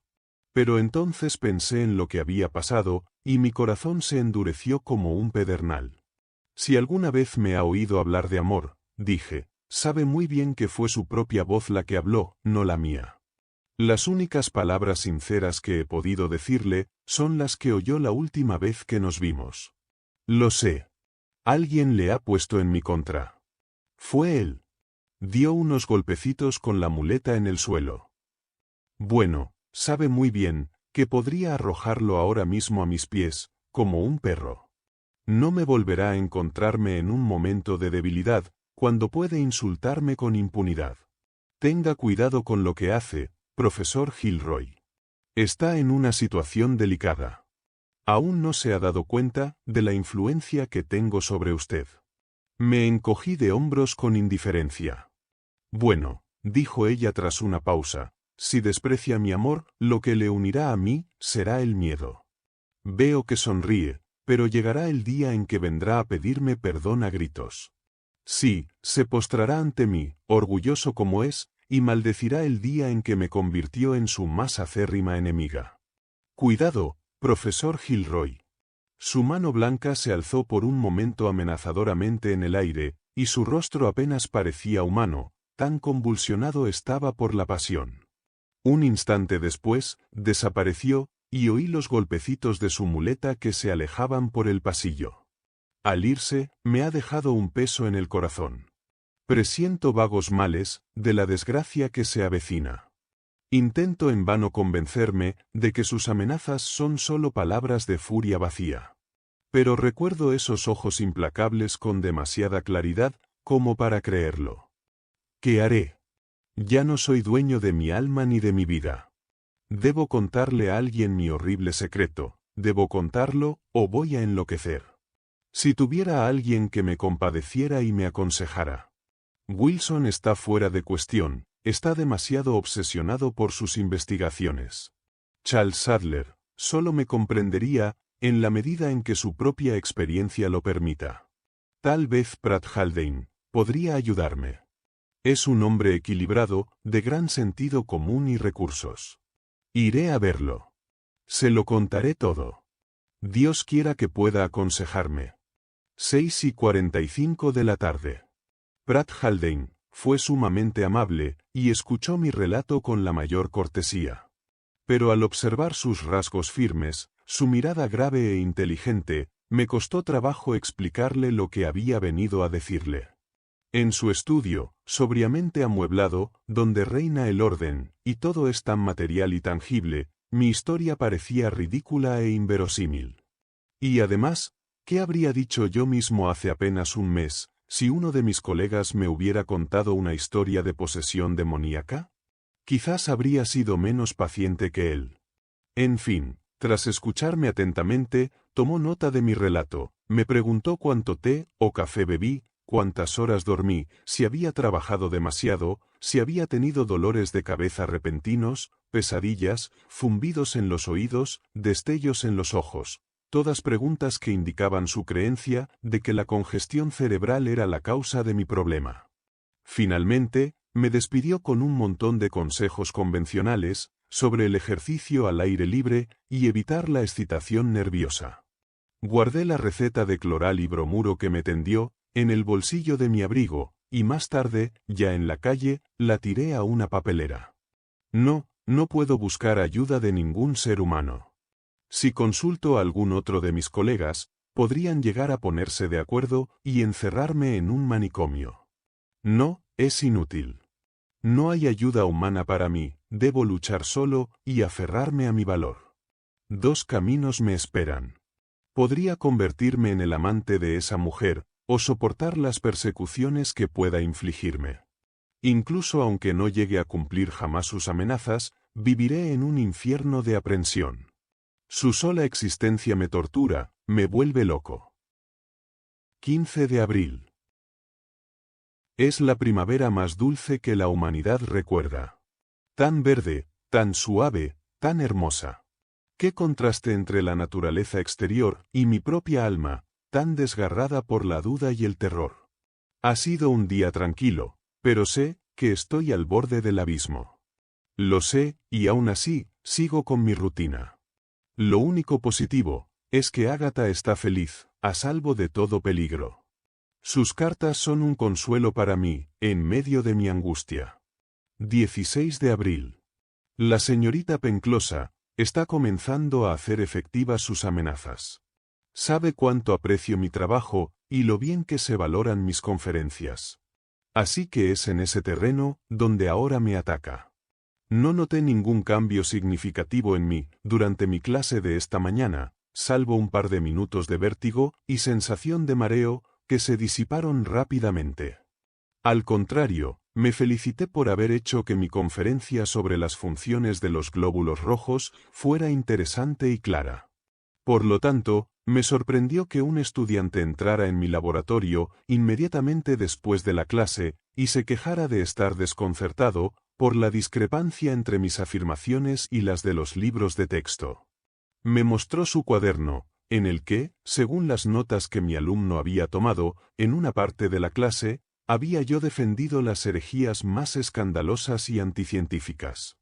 Pero entonces pensé en lo que había pasado, y mi corazón se endureció como un pedernal. Si alguna vez me ha oído hablar de amor, dije, sabe muy bien que fue su propia voz la que habló, no la mía. Las únicas palabras sinceras que he podido decirle, son las que oyó la última vez que nos vimos. Lo sé. Alguien le ha puesto en mi contra. Fue él. Dio unos golpecitos con la muleta en el suelo. Bueno, sabe muy bien, que podría arrojarlo ahora mismo a mis pies, como un perro. No me volverá a encontrarme en un momento de debilidad, cuando puede insultarme con impunidad. Tenga cuidado con lo que hace, profesor Gilroy. Está en una situación delicada. Aún no se ha dado cuenta de la influencia que tengo sobre usted. Me encogí de hombros con indiferencia. Bueno, dijo ella tras una pausa, si desprecia mi amor, lo que le unirá a mí será el miedo. Veo que sonríe, pero llegará el día en que vendrá a pedirme perdón a gritos. Sí, se postrará ante mí, orgulloso como es, y maldecirá el día en que me convirtió en su más acérrima enemiga. Cuidado, profesor Gilroy. Su mano blanca se alzó por un momento amenazadoramente en el aire, y su rostro apenas parecía humano, tan convulsionado estaba por la pasión. Un instante después, desapareció, y oí los golpecitos de su muleta que se alejaban por el pasillo. Al irse, me ha dejado un peso en el corazón. Presiento vagos males, de la desgracia que se avecina. Intento en vano convencerme de que sus amenazas son solo palabras de furia vacía. Pero recuerdo esos ojos implacables con demasiada claridad como para creerlo. ¿Qué haré? Ya no soy dueño de mi alma ni de mi vida. Debo contarle a alguien mi horrible secreto, debo contarlo, o voy a enloquecer. Si tuviera a alguien que me compadeciera y me aconsejara. Wilson está fuera de cuestión, está demasiado obsesionado por sus investigaciones. Charles Sadler solo me comprendería en la medida en que su propia experiencia lo permita. Tal vez Pratt Haldane podría ayudarme. Es un hombre equilibrado, de gran sentido común y recursos. Iré a verlo. Se lo contaré todo. Dios quiera que pueda aconsejarme. 6:45 de la tarde. Pratt Haldane fue sumamente amable y escuchó mi relato con la mayor cortesía. Pero al observar sus rasgos firmes, su mirada grave e inteligente, me costó trabajo explicarle lo que había venido a decirle. En su estudio, sobriamente amueblado, donde reina el orden, y todo es tan material y tangible, mi historia parecía ridícula e inverosímil. Y además, ¿qué habría dicho yo mismo hace apenas un mes, si uno de mis colegas me hubiera contado una historia de posesión demoníaca? Quizás habría sido menos paciente que él. En fin, tras escucharme atentamente, tomó nota de mi relato, me preguntó cuánto té o café bebí, cuántas horas dormí, si había trabajado demasiado, si había tenido dolores de cabeza repentinos, pesadillas, zumbidos en los oídos, destellos en los ojos, todas preguntas que indicaban su creencia de que la congestión cerebral era la causa de mi problema. Finalmente, me despidió con un montón de consejos convencionales sobre el ejercicio al aire libre y evitar la excitación nerviosa. Guardé la receta de cloral y bromuro que me tendió en el bolsillo de mi abrigo, y más tarde, ya en la calle, la tiré a una papelera. No puedo buscar ayuda de ningún ser humano. Si consulto a algún otro de mis colegas, podrían llegar a ponerse de acuerdo y encerrarme en un manicomio. No, es inútil. No hay ayuda humana para mí, debo luchar solo y aferrarme a mi valor. 2 caminos me esperan. Podría convertirme en el amante de esa mujer, o soportar las persecuciones que pueda infligirme. Incluso aunque no llegue a cumplir jamás sus amenazas, viviré en un infierno de aprensión. Su sola existencia me tortura, me vuelve loco. 15 de abril. Es la primavera más dulce que la humanidad recuerda. Tan verde, tan suave, tan hermosa. Qué contraste entre la naturaleza exterior y mi propia alma, tan desgarrada por la duda y el terror. Ha sido un día tranquilo, pero sé que estoy al borde del abismo. Lo sé, y aún así, sigo con mi rutina. Lo único positivo es que Ágata está feliz, a salvo de todo peligro. Sus cartas son un consuelo para mí, en medio de mi angustia. 16 de abril. La señorita Penclosa está comenzando a hacer efectivas sus amenazas. Sabe cuánto aprecio mi trabajo y lo bien que se valoran mis conferencias. Así que es en ese terreno donde ahora me ataca. No noté ningún cambio significativo en mí durante mi clase de esta mañana, salvo un par de minutos de vértigo y sensación de mareo que se disiparon rápidamente. Al contrario, me felicité por haber hecho que mi conferencia sobre las funciones de los glóbulos rojos fuera interesante y clara. Por lo tanto, me sorprendió que un estudiante entrara en mi laboratorio inmediatamente después de la clase y se quejara de estar desconcertado por la discrepancia entre mis afirmaciones y las de los libros de texto. Me mostró su cuaderno, en el que, según las notas que mi alumno había tomado, en una parte de la clase, había yo defendido las herejías más escandalosas y anticientíficas.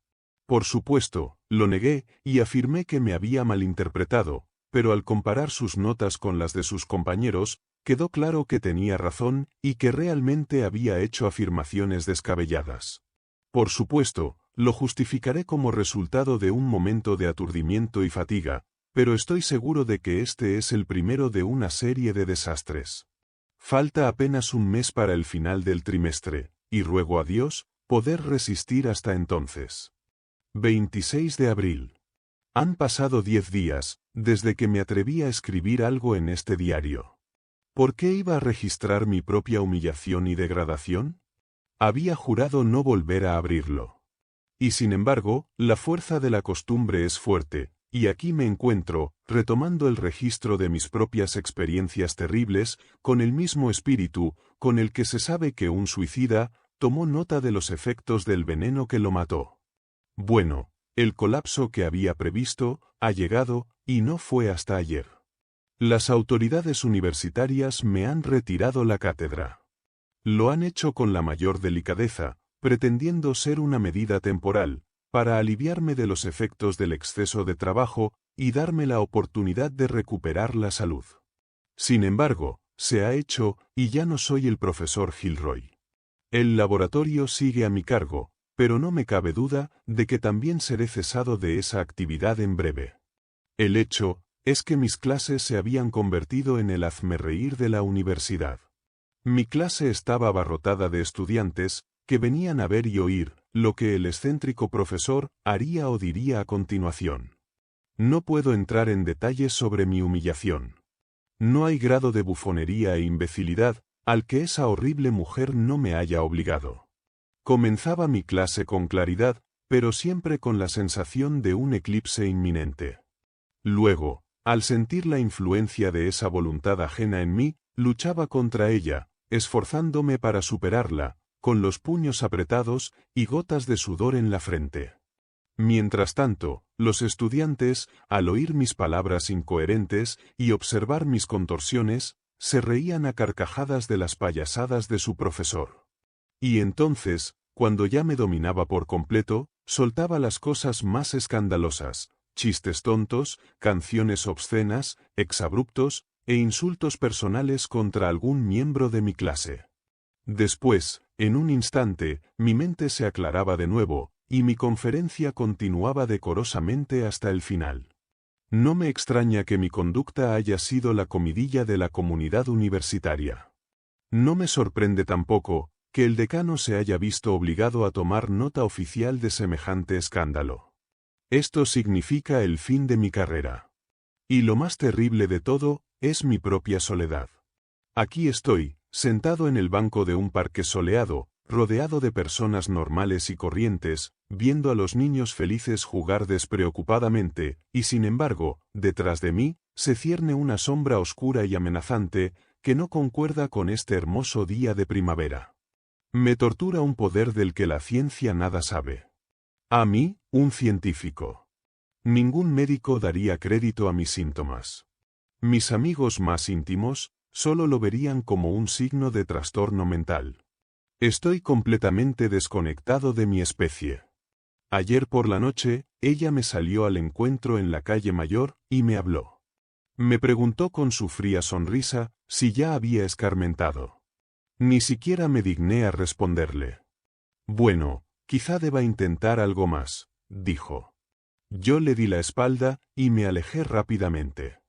Por supuesto, lo negué y afirmé que me había malinterpretado, pero al comparar sus notas con las de sus compañeros, quedó claro que tenía razón y que realmente había hecho afirmaciones descabelladas. Por supuesto, lo justificaré como resultado de un momento de aturdimiento y fatiga, pero estoy seguro de que este es el primero de una serie de desastres. Falta apenas un mes para el final del trimestre, y ruego a Dios poder resistir hasta entonces. 26 de abril. Han pasado 10 días, desde que me atreví a escribir algo en este diario. ¿Por qué iba a registrar mi propia humillación y degradación? Había jurado no volver a abrirlo. Y sin embargo, la fuerza de la costumbre es fuerte, y aquí me encuentro, retomando el registro de mis propias experiencias terribles, con el mismo espíritu, con el que se sabe que un suicida tomó nota de los efectos del veneno que lo mató. Bueno, el colapso que había previsto ha llegado, y no fue hasta ayer. Las autoridades universitarias me han retirado la cátedra. Lo han hecho con la mayor delicadeza, pretendiendo ser una medida temporal, para aliviarme de los efectos del exceso de trabajo y darme la oportunidad de recuperar la salud. Sin embargo, se ha hecho, y ya no soy el profesor Gilroy. El laboratorio sigue a mi cargo, pero no me cabe duda de que también seré cesado de esa actividad en breve. El hecho es que mis clases se habían convertido en el hazmerreír de la universidad. Mi clase estaba abarrotada de estudiantes que venían a ver y oír lo que el excéntrico profesor haría o diría a continuación. No puedo entrar en detalles sobre mi humillación. No hay grado de bufonería e imbecilidad al que esa horrible mujer no me haya obligado. Comenzaba mi clase con claridad, pero siempre con la sensación de un eclipse inminente. Luego, al sentir la influencia de esa voluntad ajena en mí, luchaba contra ella, esforzándome para superarla, con los puños apretados y gotas de sudor en la frente. Mientras tanto, los estudiantes, al oír mis palabras incoherentes y observar mis contorsiones, se reían a carcajadas de las payasadas de su profesor. Y entonces, cuando ya me dominaba por completo, soltaba las cosas más escandalosas, chistes tontos, canciones obscenas, exabruptos e insultos personales contra algún miembro de mi clase. Después, en un instante, mi mente se aclaraba de nuevo, y mi conferencia continuaba decorosamente hasta el final. No me extraña que mi conducta haya sido la comidilla de la comunidad universitaria. No me sorprende tampoco que el decano se haya visto obligado a tomar nota oficial de semejante escándalo. Esto significa el fin de mi carrera. Y lo más terrible de todo es mi propia soledad. Aquí estoy, sentado en el banco de un parque soleado, rodeado de personas normales y corrientes, viendo a los niños felices jugar despreocupadamente, y sin embargo, detrás de mí, se cierne una sombra oscura y amenazante, que no concuerda con este hermoso día de primavera. Me tortura un poder del que la ciencia nada sabe. A mí, un científico. Ningún médico daría crédito a mis síntomas. Mis amigos más íntimos solo lo verían como un signo de trastorno mental. Estoy completamente desconectado de mi especie. Ayer por la noche, ella me salió al encuentro en la calle Mayor y me habló. Me preguntó con su fría sonrisa si ya había escarmentado. Ni siquiera me digné a responderle. Bueno, quizá deba intentar algo más, dijo. Yo le di la espalda y me alejé rápidamente.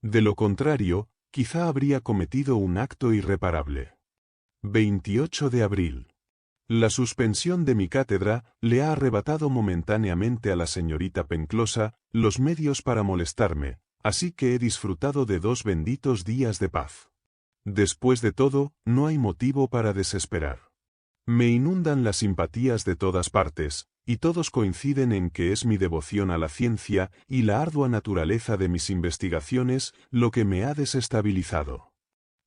De lo contrario, quizá habría cometido un acto irreparable. 28 de abril. La suspensión de mi cátedra le ha arrebatado momentáneamente a la señorita Penclosa los medios para molestarme, así que he disfrutado de 2 benditos días de paz. Después de todo, no hay motivo para desesperar. Me inundan las simpatías de todas partes, y todos coinciden en que es mi devoción a la ciencia y la ardua naturaleza de mis investigaciones lo que me ha desestabilizado.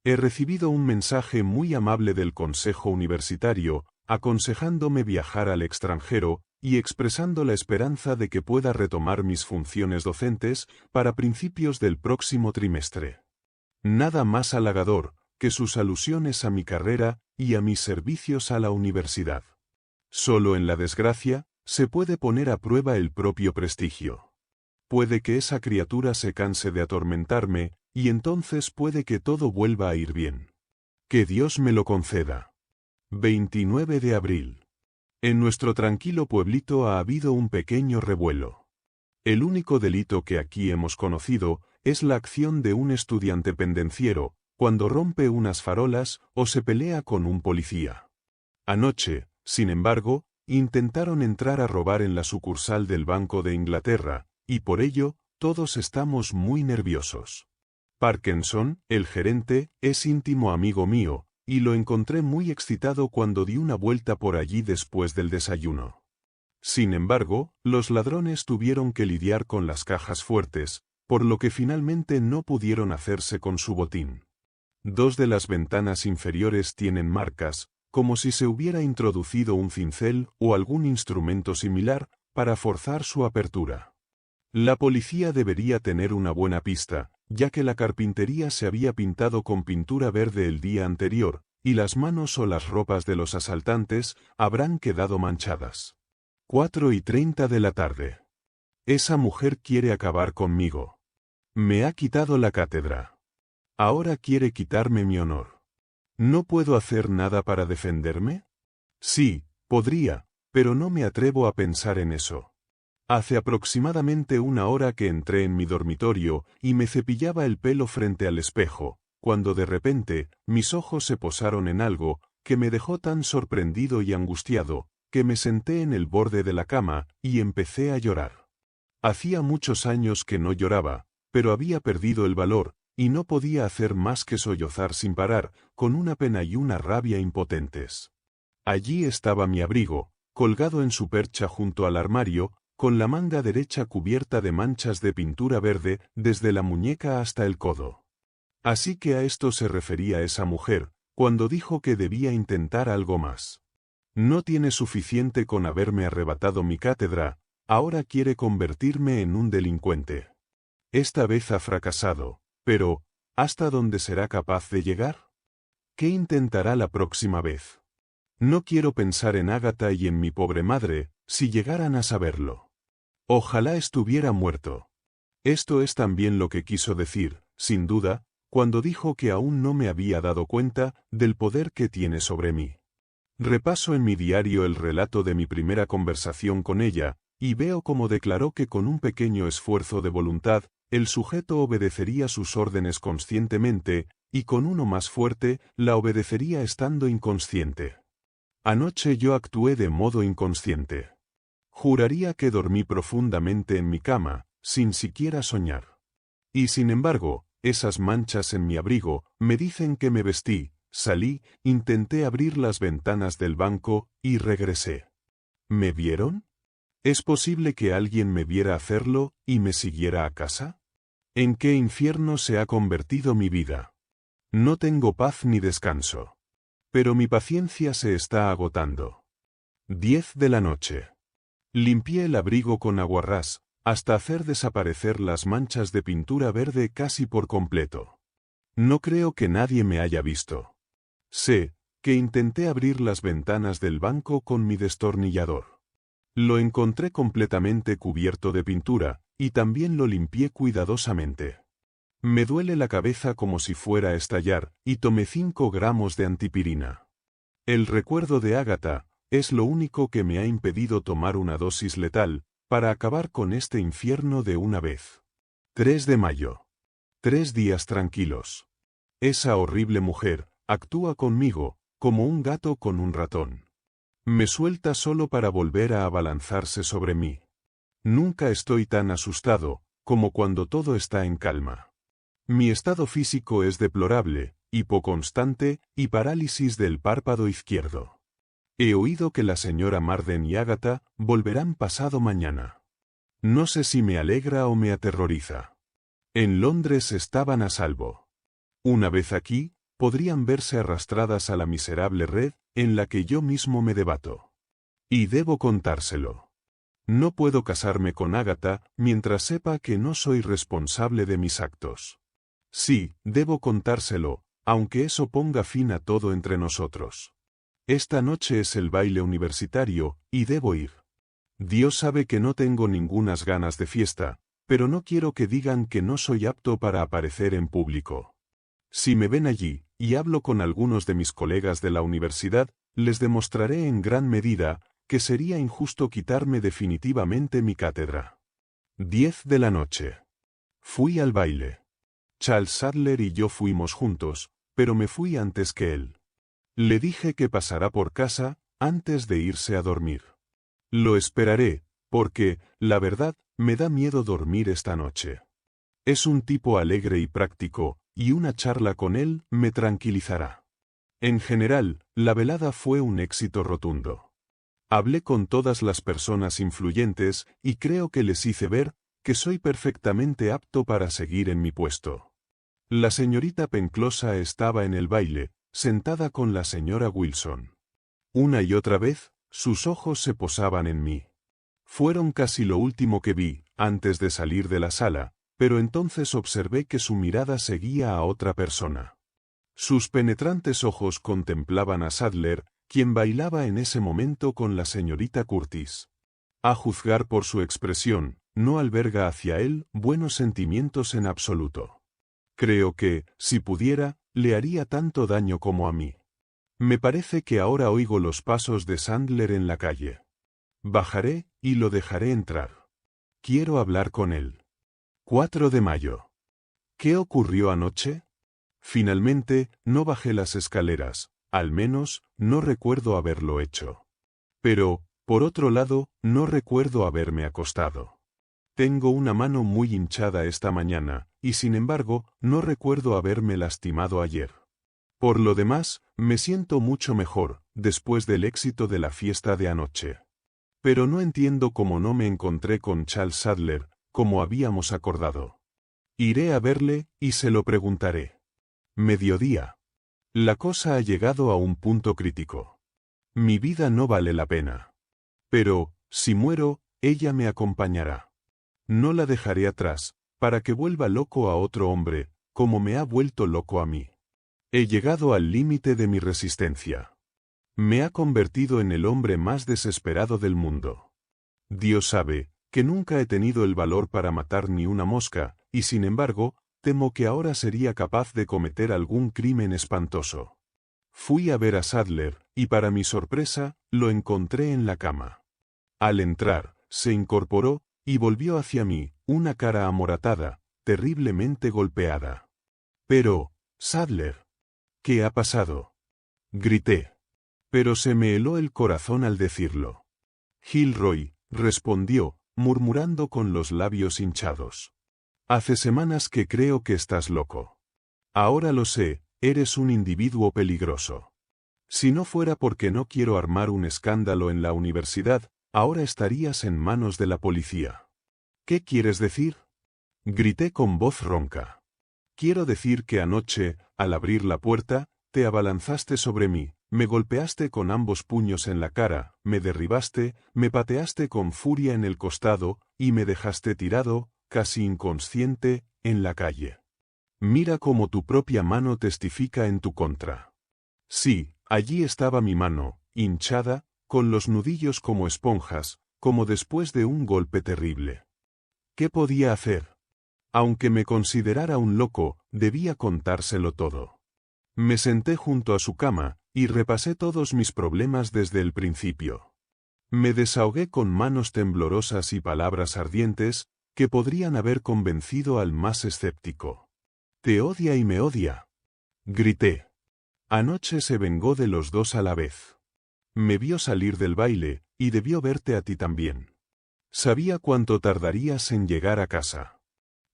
He recibido un mensaje muy amable del Consejo Universitario, aconsejándome viajar al extranjero y expresando la esperanza de que pueda retomar mis funciones docentes para principios del próximo trimestre. Nada más halagador que sus alusiones a mi carrera y a mis servicios a la universidad. Solo en la desgracia se puede poner a prueba el propio prestigio. Puede que esa criatura se canse de atormentarme, y entonces puede que todo vuelva a ir bien. Que Dios me lo conceda. 29 de abril. En nuestro tranquilo pueblito ha habido un pequeño revuelo. El único delito que aquí hemos conocido es la acción de un estudiante pendenciero, cuando rompe unas farolas o se pelea con un policía. Anoche, sin embargo, intentaron entrar a robar en la sucursal del Banco de Inglaterra, y por ello, todos estamos muy nerviosos. Parkinson, el gerente, es íntimo amigo mío, y lo encontré muy excitado cuando di una vuelta por allí después del desayuno. Sin embargo, los ladrones tuvieron que lidiar con las cajas fuertes, por lo que finalmente no pudieron hacerse con su botín. 2 de las ventanas inferiores tienen marcas, como si se hubiera introducido un cincel o algún instrumento similar para forzar su apertura. La policía debería tener una buena pista, ya que la carpintería se había pintado con pintura verde el día anterior, y las manos o las ropas de los asaltantes habrán quedado manchadas. 4:30 de la tarde. Esa mujer quiere acabar conmigo. Me ha quitado la cátedra. Ahora quiere quitarme mi honor. ¿No puedo hacer nada para defenderme? Sí, podría, pero no me atrevo a pensar en eso. Hace aproximadamente 1 hora que entré en mi dormitorio y me cepillaba el pelo frente al espejo, cuando de repente mis ojos se posaron en algo que me dejó tan sorprendido y angustiado, que me senté en el borde de la cama y empecé a llorar. Hacía muchos años que no lloraba, pero había perdido el valor, y no podía hacer más que sollozar sin parar, con una pena y una rabia impotentes. Allí estaba mi abrigo, colgado en su percha junto al armario, con la manga derecha cubierta de manchas de pintura verde desde la muñeca hasta el codo. Así que a esto se refería esa mujer, cuando dijo que debía intentar algo más. No tiene suficiente con haberme arrebatado mi cátedra, ahora quiere convertirme en un delincuente. Esta vez ha fracasado, pero ¿hasta dónde será capaz de llegar? ¿Qué intentará la próxima vez? No quiero pensar en Ágata y en mi pobre madre, si llegaran a saberlo. Ojalá estuviera muerto. Esto es también lo que quiso decir, sin duda, cuando dijo que aún no me había dado cuenta del poder que tiene sobre mí. Repaso en mi diario el relato de mi primera conversación con ella, y veo cómo declaró que con un pequeño esfuerzo de voluntad, el sujeto obedecería sus órdenes conscientemente, y con uno más fuerte, la obedecería estando inconsciente. Anoche yo actué de modo inconsciente. Juraría que dormí profundamente en mi cama, sin siquiera soñar. Y sin embargo, esas manchas en mi abrigo me dicen que me vestí, salí, intenté abrir las ventanas del banco, y regresé. ¿Me vieron? ¿Es posible que alguien me viera hacerlo, y me siguiera a casa? ¿En qué infierno se ha convertido mi vida? No tengo paz ni descanso. Pero mi paciencia se está agotando. 10 de la noche. Limpié el abrigo con aguarrás, hasta hacer desaparecer las manchas de pintura verde casi por completo. No creo que nadie me haya visto. Sé que intenté abrir las ventanas del banco con mi destornillador. Lo encontré completamente cubierto de pintura, y también lo limpié cuidadosamente. Me duele la cabeza como si fuera a estallar, y tomé 5 gramos de antipirina. El recuerdo de Ágata es lo único que me ha impedido tomar una dosis letal, para acabar con este infierno de una vez. 3 de mayo. 3 días tranquilos. Esa horrible mujer actúa conmigo, como un gato con un ratón. Me suelta solo para volver a abalanzarse sobre mí. Nunca estoy tan asustado, como cuando todo está en calma. Mi estado físico es deplorable, hipoconstante y parálisis del párpado izquierdo. He oído que la señora Marden y Ágata volverán pasado mañana. No sé si me alegra o me aterroriza. En Londres estaban a salvo. Una vez aquí, podrían verse arrastradas a la miserable red en la que yo mismo me debato. Y debo contárselo. No puedo casarme con Ágata mientras sepa que no soy responsable de mis actos. Sí, debo contárselo, aunque eso ponga fin a todo entre nosotros. Esta noche es el baile universitario, y debo ir. Dios sabe que no tengo ningunas ganas de fiesta, pero no quiero que digan que no soy apto para aparecer en público. Si me ven allí, y hablo con algunos de mis colegas de la universidad, les demostraré en gran medida que sería injusto quitarme definitivamente mi cátedra. 10 de la noche. Fui al baile. Charles Sadler y yo fuimos juntos, pero me fui antes que él. Le dije que pasará por casa antes de irse a dormir. Lo esperaré, porque, la verdad, me da miedo dormir esta noche. Es un tipo alegre y práctico, y una charla con él me tranquilizará. En general, la velada fue un éxito rotundo. Hablé con todas las personas influyentes y creo que les hice ver que soy perfectamente apto para seguir en mi puesto. La señorita Penclosa estaba en el baile, sentada con la señora Wilson. Una y otra vez, sus ojos se posaban en mí. Fueron casi lo último que vi, antes de salir de la sala, pero entonces observé que su mirada seguía a otra persona. Sus penetrantes ojos contemplaban a Sadler, quien bailaba en ese momento con la señorita Curtis. A juzgar por su expresión, no alberga hacia él buenos sentimientos en absoluto. Creo que, si pudiera, le haría tanto daño como a mí. Me parece que ahora oigo los pasos de Sandler en la calle. Bajaré y lo dejaré entrar. Quiero hablar con él. 4 de mayo. ¿Qué ocurrió anoche? Finalmente, no bajé las escaleras, al menos, no recuerdo haberlo hecho. Pero, por otro lado, no recuerdo haberme acostado. Tengo una mano muy hinchada esta mañana, y sin embargo, no recuerdo haberme lastimado ayer. Por lo demás, me siento mucho mejor, después del éxito de la fiesta de anoche. Pero no entiendo cómo no me encontré con Charles Sadler, como habíamos acordado. Iré a verle, y se lo preguntaré. Mediodía. La cosa ha llegado a un punto crítico. Mi vida no vale la pena. Pero, si muero, ella me acompañará. No la dejaré atrás, para que vuelva loco a otro hombre, como me ha vuelto loco a mí. He llegado al límite de mi resistencia. Me ha convertido en el hombre más desesperado del mundo. Dios sabe que nunca he tenido el valor para matar ni una mosca, y sin embargo, temo que ahora sería capaz de cometer algún crimen espantoso. Fui a ver a Sadler, y para mi sorpresa, lo encontré en la cama. Al entrar, se incorporó, y volvió hacia mí, una cara amoratada, terriblemente golpeada. Pero, Sadler, ¿qué ha pasado? Grité. Pero se me heló el corazón al decirlo. Gilroy, respondió, murmurando con los labios hinchados. Hace semanas que creo que estás loco. Ahora lo sé, eres un individuo peligroso. Si no fuera porque no quiero armar un escándalo en la universidad, ahora estarías en manos de la policía. ¿Qué quieres decir? Grité con voz ronca. Quiero decir que anoche, al abrir la puerta, te abalanzaste sobre mí, me golpeaste con ambos puños en la cara, me derribaste, me pateaste con furia en el costado, y me dejaste tirado, casi inconsciente, en la calle. Mira cómo tu propia mano testifica en tu contra. Sí, allí estaba mi mano, hinchada, con los nudillos como esponjas, como después de un golpe terrible. ¿Qué podía hacer? Aunque me considerara un loco, debía contárselo todo. Me senté junto a su cama, y repasé todos mis problemas desde el principio. Me desahogué con manos temblorosas y palabras ardientes, que podrían haber convencido al más escéptico. «Te odia y me odia», grité. Anoche se vengó de los dos a la vez. Me vio salir del baile, y debió verte a ti también. Sabía cuánto tardarías en llegar a casa.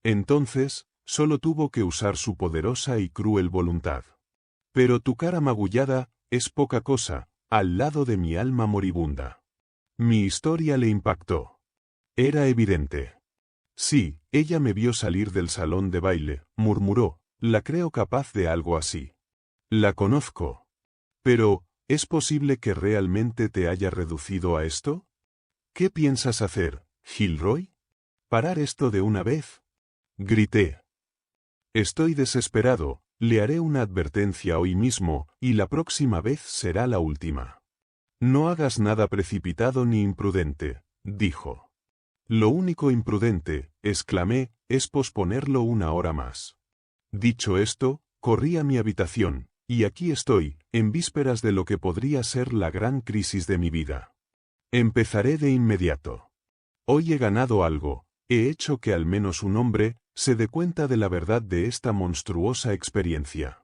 Entonces, solo tuvo que usar su poderosa y cruel voluntad. Pero tu cara magullada es poca cosa, al lado de mi alma moribunda. Mi historia le impactó. Era evidente. Sí, ella me vio salir del salón de baile, murmuró, la creo capaz de algo así. La conozco. Pero, ¿es posible que realmente te haya reducido a esto? ¿Qué piensas hacer, Gilroy? ¿Parar esto de una vez? Grité. Estoy desesperado, le haré una advertencia hoy mismo, y la próxima vez será la última. No hagas nada precipitado ni imprudente, dijo. Lo único imprudente, exclamé, es posponerlo una hora más. Dicho esto, corrí a mi habitación, y aquí estoy, en vísperas de lo que podría ser la gran crisis de mi vida. Empezaré de inmediato. Hoy he ganado algo, he hecho que al menos un hombre se dé cuenta de la verdad de esta monstruosa experiencia.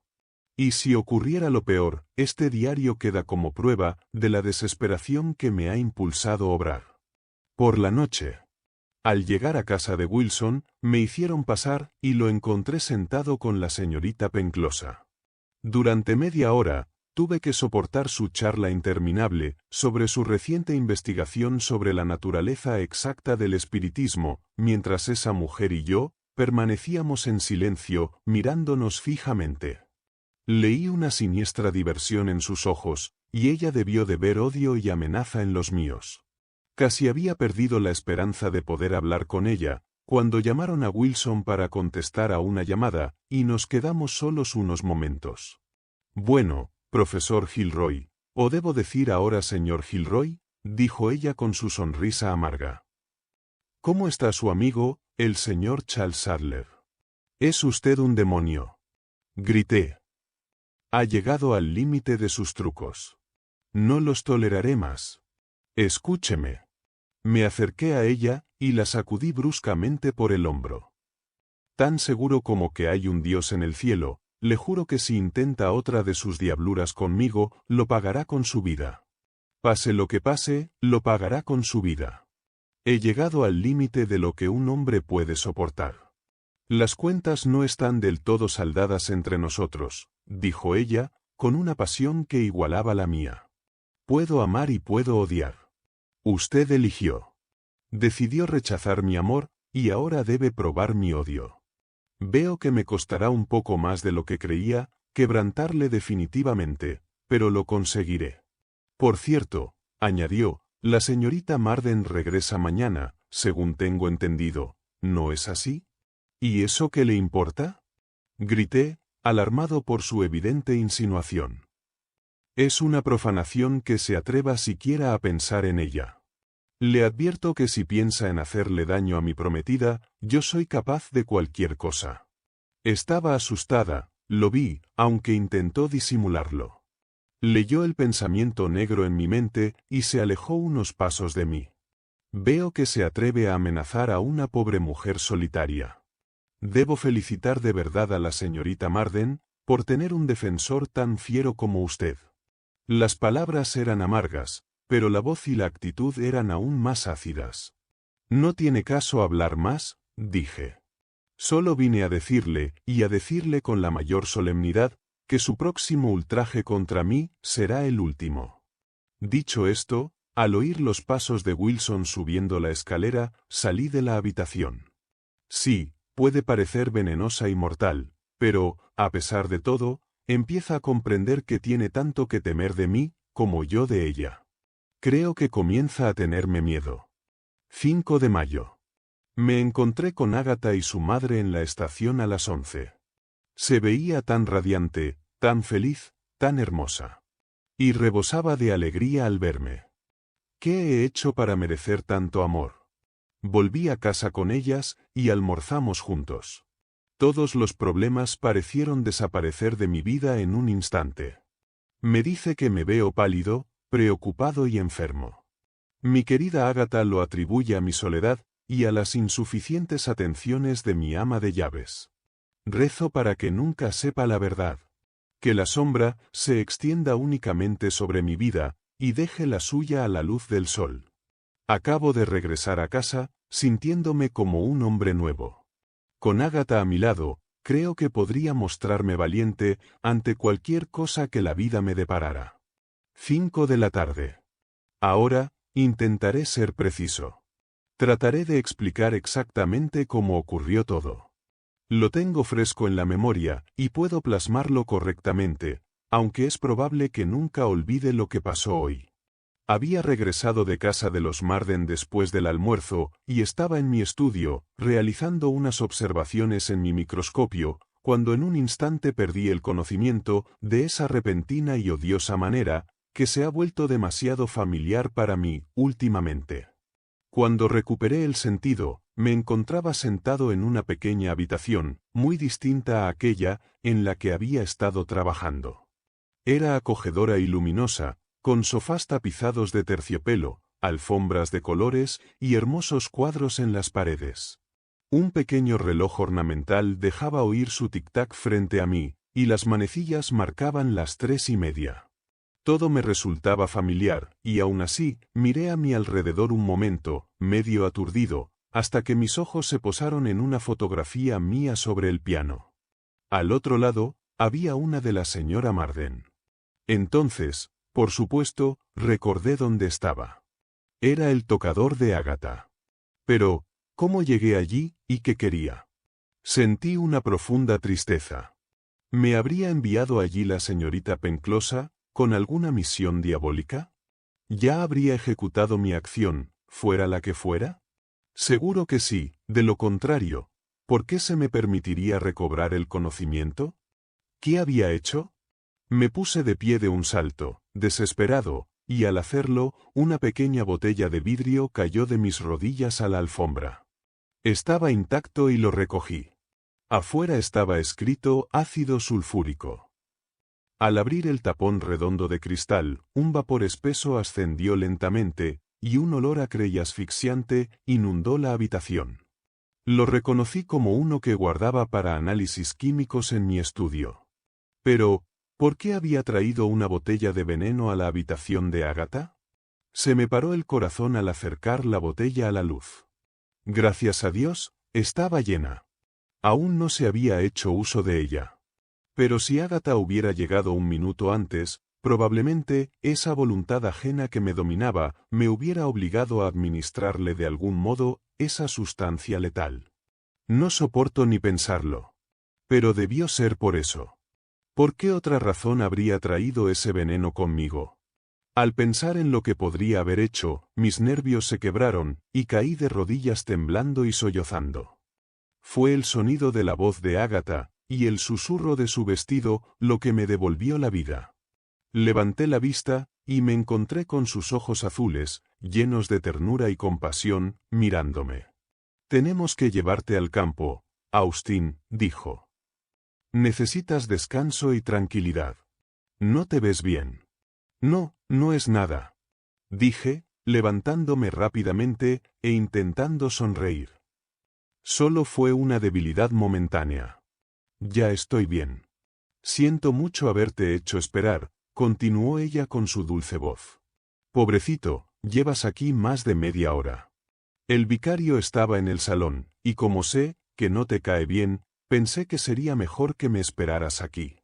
Y si ocurriera lo peor, este diario queda como prueba de la desesperación que me ha impulsado a obrar. Por la noche. Al llegar a casa de Wilson, me hicieron pasar y lo encontré sentado con la señorita Penclosa. Durante media hora, Tuve que soportar su charla interminable sobre su reciente investigación sobre la naturaleza exacta del espiritismo, mientras esa mujer y yo permanecíamos en silencio, mirándonos fijamente. Leí una siniestra diversión en sus ojos, y ella debió de ver odio y amenaza en los míos. Casi había perdido la esperanza de poder hablar con ella, cuando llamaron a Wilson para contestar a una llamada, y nos quedamos solos unos momentos. «Bueno, profesor Gilroy, ¿o debo decir ahora señor Gilroy?», dijo ella con su sonrisa amarga. «¿Cómo está su amigo, el señor Charles Sadler?» «Es usted un demonio», grité. «Ha llegado al límite de sus trucos. No los toleraré más. Escúcheme». Me acerqué a ella y la sacudí bruscamente por el hombro. «Tan seguro como que hay un Dios en el cielo, le juro que si intenta otra de sus diabluras conmigo, lo pagará con su vida. Pase lo que pase, lo pagará con su vida. He llegado al límite de lo que un hombre puede soportar. Las cuentas no están del todo saldadas entre nosotros», dijo ella, con una pasión que igualaba la mía. «Puedo amar y puedo odiar. Usted eligió. Decidió rechazar mi amor, y ahora debe probar mi odio. Veo que me costará un poco más de lo que creía, quebrantarle definitivamente, pero lo conseguiré. Por cierto», añadió, «la señorita Marden regresa mañana, según tengo entendido, ¿no es así? ¿Y eso qué le importa?», grité, alarmado por su evidente insinuación. «Es una profanación que se atreva siquiera a pensar en ella. Le advierto que si piensa en hacerle daño a mi prometida, yo soy capaz de cualquier cosa». Estaba asustada, lo vi, aunque intentó disimularlo. Leyó el pensamiento negro en mi mente y se alejó unos pasos de mí. «Veo que se atreve a amenazar a una pobre mujer solitaria. Debo felicitar de verdad a la señorita Marden por tener un defensor tan fiero como usted». Las palabras eran amargas, pero la voz y la actitud eran aún más ácidas. «No tiene caso hablar más», dije. «Solo vine a decirle, y a decirle con la mayor solemnidad, que su próximo ultraje contra mí será el último». Dicho esto, al oír los pasos de Wilson subiendo la escalera, salí de la habitación. Sí, puede parecer venenosa y mortal, pero, a pesar de todo, empieza a comprender que tiene tanto que temer de mí, como yo de ella. Creo que comienza a tenerme miedo. 5 de mayo. Me encontré con Agatha y su madre en la estación a las 11. Se veía tan radiante, tan feliz, tan hermosa. Y rebosaba de alegría al verme. ¿Qué he hecho para merecer tanto amor? Volví a casa con ellas y almorzamos juntos. Todos los problemas parecieron desaparecer de mi vida en un instante. Me dice que me veo pálido, preocupado y enfermo. Mi querida Agatha lo atribuye a mi soledad y a las insuficientes atenciones de mi ama de llaves. Rezo para que nunca sepa la verdad. Que la sombra se extienda únicamente sobre mi vida y deje la suya a la luz del sol. Acabo de regresar a casa, sintiéndome como un hombre nuevo. Con Agatha a mi lado, creo que podría mostrarme valiente ante cualquier cosa que la vida me deparara. 5 de la tarde. Ahora, intentaré ser preciso. Trataré de explicar exactamente cómo ocurrió todo. Lo tengo fresco en la memoria y puedo plasmarlo correctamente, aunque es probable que nunca olvide lo que pasó hoy. Había regresado de casa de los Marden después del almuerzo y estaba en mi estudio, realizando unas observaciones en mi microscopio, cuando en un instante perdí el conocimiento de esa repentina y odiosa manera, que se ha vuelto demasiado familiar para mí, últimamente. Cuando recuperé el sentido, me encontraba sentado en una pequeña habitación, muy distinta a aquella en la que había estado trabajando. Era acogedora y luminosa, con sofás tapizados de terciopelo, alfombras de colores y hermosos cuadros en las paredes. Un pequeño reloj ornamental dejaba oír su tic-tac frente a mí, y las manecillas marcaban las 3:30. Todo me resultaba familiar, y aún así, miré a mi alrededor un momento, medio aturdido, hasta que mis ojos se posaron en una fotografía mía sobre el piano. Al otro lado, había una de la señora Marden. Entonces, por supuesto, recordé dónde estaba. Era el tocador de Ágata. Pero, ¿cómo llegué allí y qué quería? Sentí una profunda tristeza. ¿Me habría enviado allí la señorita Penclosa, con alguna misión diabólica? ¿Ya habría ejecutado mi acción, fuera la que fuera? Seguro que sí, de lo contrario, ¿por qué se me permitiría recobrar el conocimiento? ¿Qué había hecho? Me puse de pie de un salto, desesperado, y al hacerlo, una pequeña botella de vidrio cayó de mis rodillas a la alfombra. Estaba intacto y lo recogí. Afuera estaba escrito ácido sulfúrico. Al abrir el tapón redondo de cristal, un vapor espeso ascendió lentamente, y un olor acre y asfixiante inundó la habitación. Lo reconocí como uno que guardaba para análisis químicos en mi estudio. Pero, ¿por qué había traído una botella de veneno a la habitación de Ágata? Se me paró el corazón al acercar la botella a la luz. Gracias a Dios, estaba llena. Aún no se había hecho uso de ella. Pero si Ágata hubiera llegado un minuto antes, probablemente, esa voluntad ajena que me dominaba, me hubiera obligado a administrarle de algún modo, esa sustancia letal. No soporto ni pensarlo. Pero debió ser por eso. ¿Por qué otra razón habría traído ese veneno conmigo? Al pensar en lo que podría haber hecho, mis nervios se quebraron, y caí de rodillas temblando y sollozando. Fue el sonido de la voz de Ágata, y el susurro de su vestido, lo que me devolvió la vida. Levanté la vista, y me encontré con sus ojos azules, llenos de ternura y compasión, mirándome. «Tenemos que llevarte al campo, Austin», dijo. «Necesitas descanso y tranquilidad. ¿No te ves bien?» «No, no es nada», dije, levantándome rápidamente e intentando sonreír. Solo fue una debilidad momentánea. «Ya estoy bien. Siento mucho haberte hecho esperar», continuó ella con su dulce voz. «Pobrecito, llevas aquí más de media hora». El vicario estaba en el salón, y como sé que no te cae bien, pensé que sería mejor que me esperaras aquí.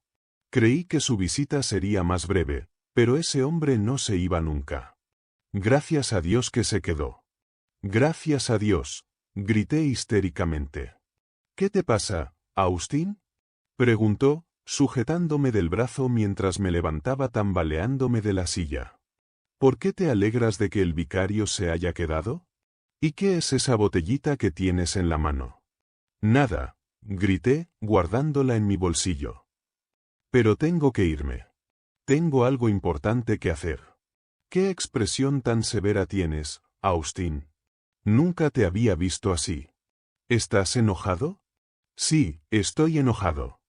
Creí que su visita sería más breve, pero ese hombre no se iba nunca. Gracias a Dios que se quedó. Gracias a Dios, grité histéricamente. ¿Qué te pasa, Austin?, preguntó, sujetándome del brazo mientras me levantaba tambaleándome de la silla. ¿Por qué te alegras de que el vicario se haya quedado? ¿Y qué es esa botellita que tienes en la mano? Nada, grité, guardándola en mi bolsillo. Pero tengo que irme. Tengo algo importante que hacer. ¿Qué expresión tan severa tienes, Austin? Nunca te había visto así. ¿Estás enojado? Sí, estoy enojado.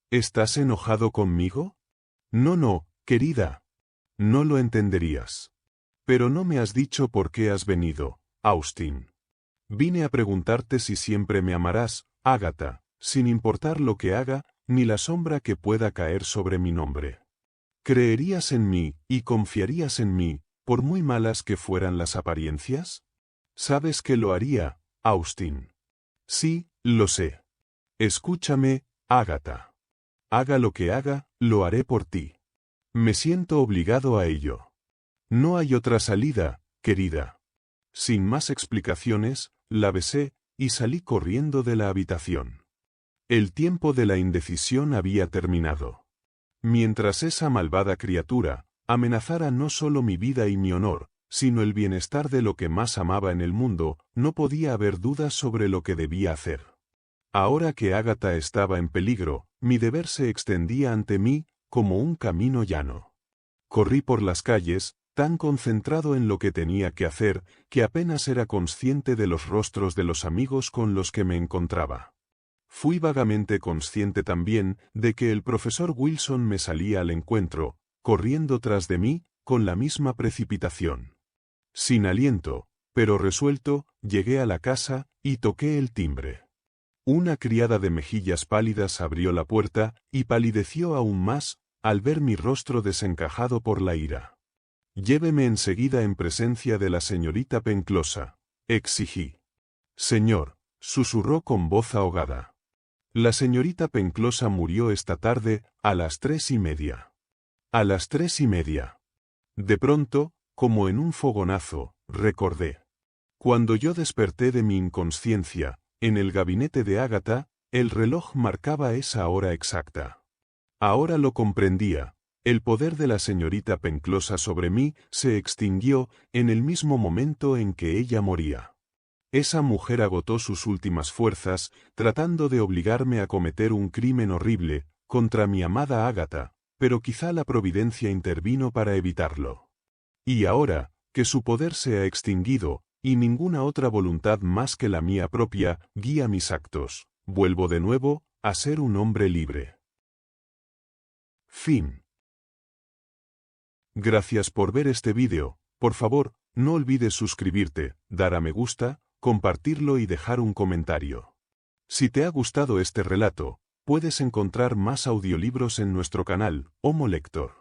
¿Estás enojado conmigo? No, querida. No lo entenderías. Pero no me has dicho por qué has venido, Austin. Vine a preguntarte si siempre me amarás, Ágata, sin importar lo que haga, ni la sombra que pueda caer sobre mi nombre. ¿Creerías en mí y confiarías en mí, por muy malas que fueran las apariencias? Sabes que lo haría, Austin. Sí, lo sé. Escúchame, Ágata. Haga lo que haga, lo haré por ti. Me siento obligado a ello. No hay otra salida, querida. Sin más explicaciones, la besé, y salí corriendo de la habitación. El tiempo de la indecisión había terminado. Mientras esa malvada criatura amenazara no solo mi vida y mi honor, sino el bienestar de lo que más amaba en el mundo, no podía haber dudas sobre lo que debía hacer. Ahora que Ágata estaba en peligro, mi deber se extendía ante mí como un camino llano. Corrí por las calles, tan concentrado en lo que tenía que hacer, que apenas era consciente de los rostros de los amigos con los que me encontraba. Fui vagamente consciente también de que el profesor Wilson me salía al encuentro, corriendo tras de mí, con la misma precipitación. Sin aliento, pero resuelto, llegué a la casa, y toqué el timbre. Una criada de mejillas pálidas abrió la puerta, y palideció aún más, al ver mi rostro desencajado por la ira. «Lléveme enseguida en presencia de la señorita Penclosa», exigí. «Señor», susurró con voz ahogada. «La señorita Penclosa murió esta tarde, a las 3:30. A las 3:30. De pronto, como en un fogonazo, recordé. Cuando yo desperté de mi inconsciencia, en el gabinete de Ágata, el reloj marcaba esa hora exacta. Ahora lo comprendía. El poder de la señorita Penclosa sobre mí se extinguió en el mismo momento en que ella moría. Esa mujer agotó sus últimas fuerzas, tratando de obligarme a cometer un crimen horrible contra mi amada Ágata, pero quizá la providencia intervino para evitarlo. Y ahora, que su poder se ha extinguido, y ninguna otra voluntad más que la mía propia guía mis actos, vuelvo de nuevo a ser un hombre libre. Fin. Gracias por ver este vídeo. Por favor, no olvides suscribirte, dar a me gusta, compartirlo y dejar un comentario. Si te ha gustado este relato, puedes encontrar más audiolibros en nuestro canal, Homo Lector.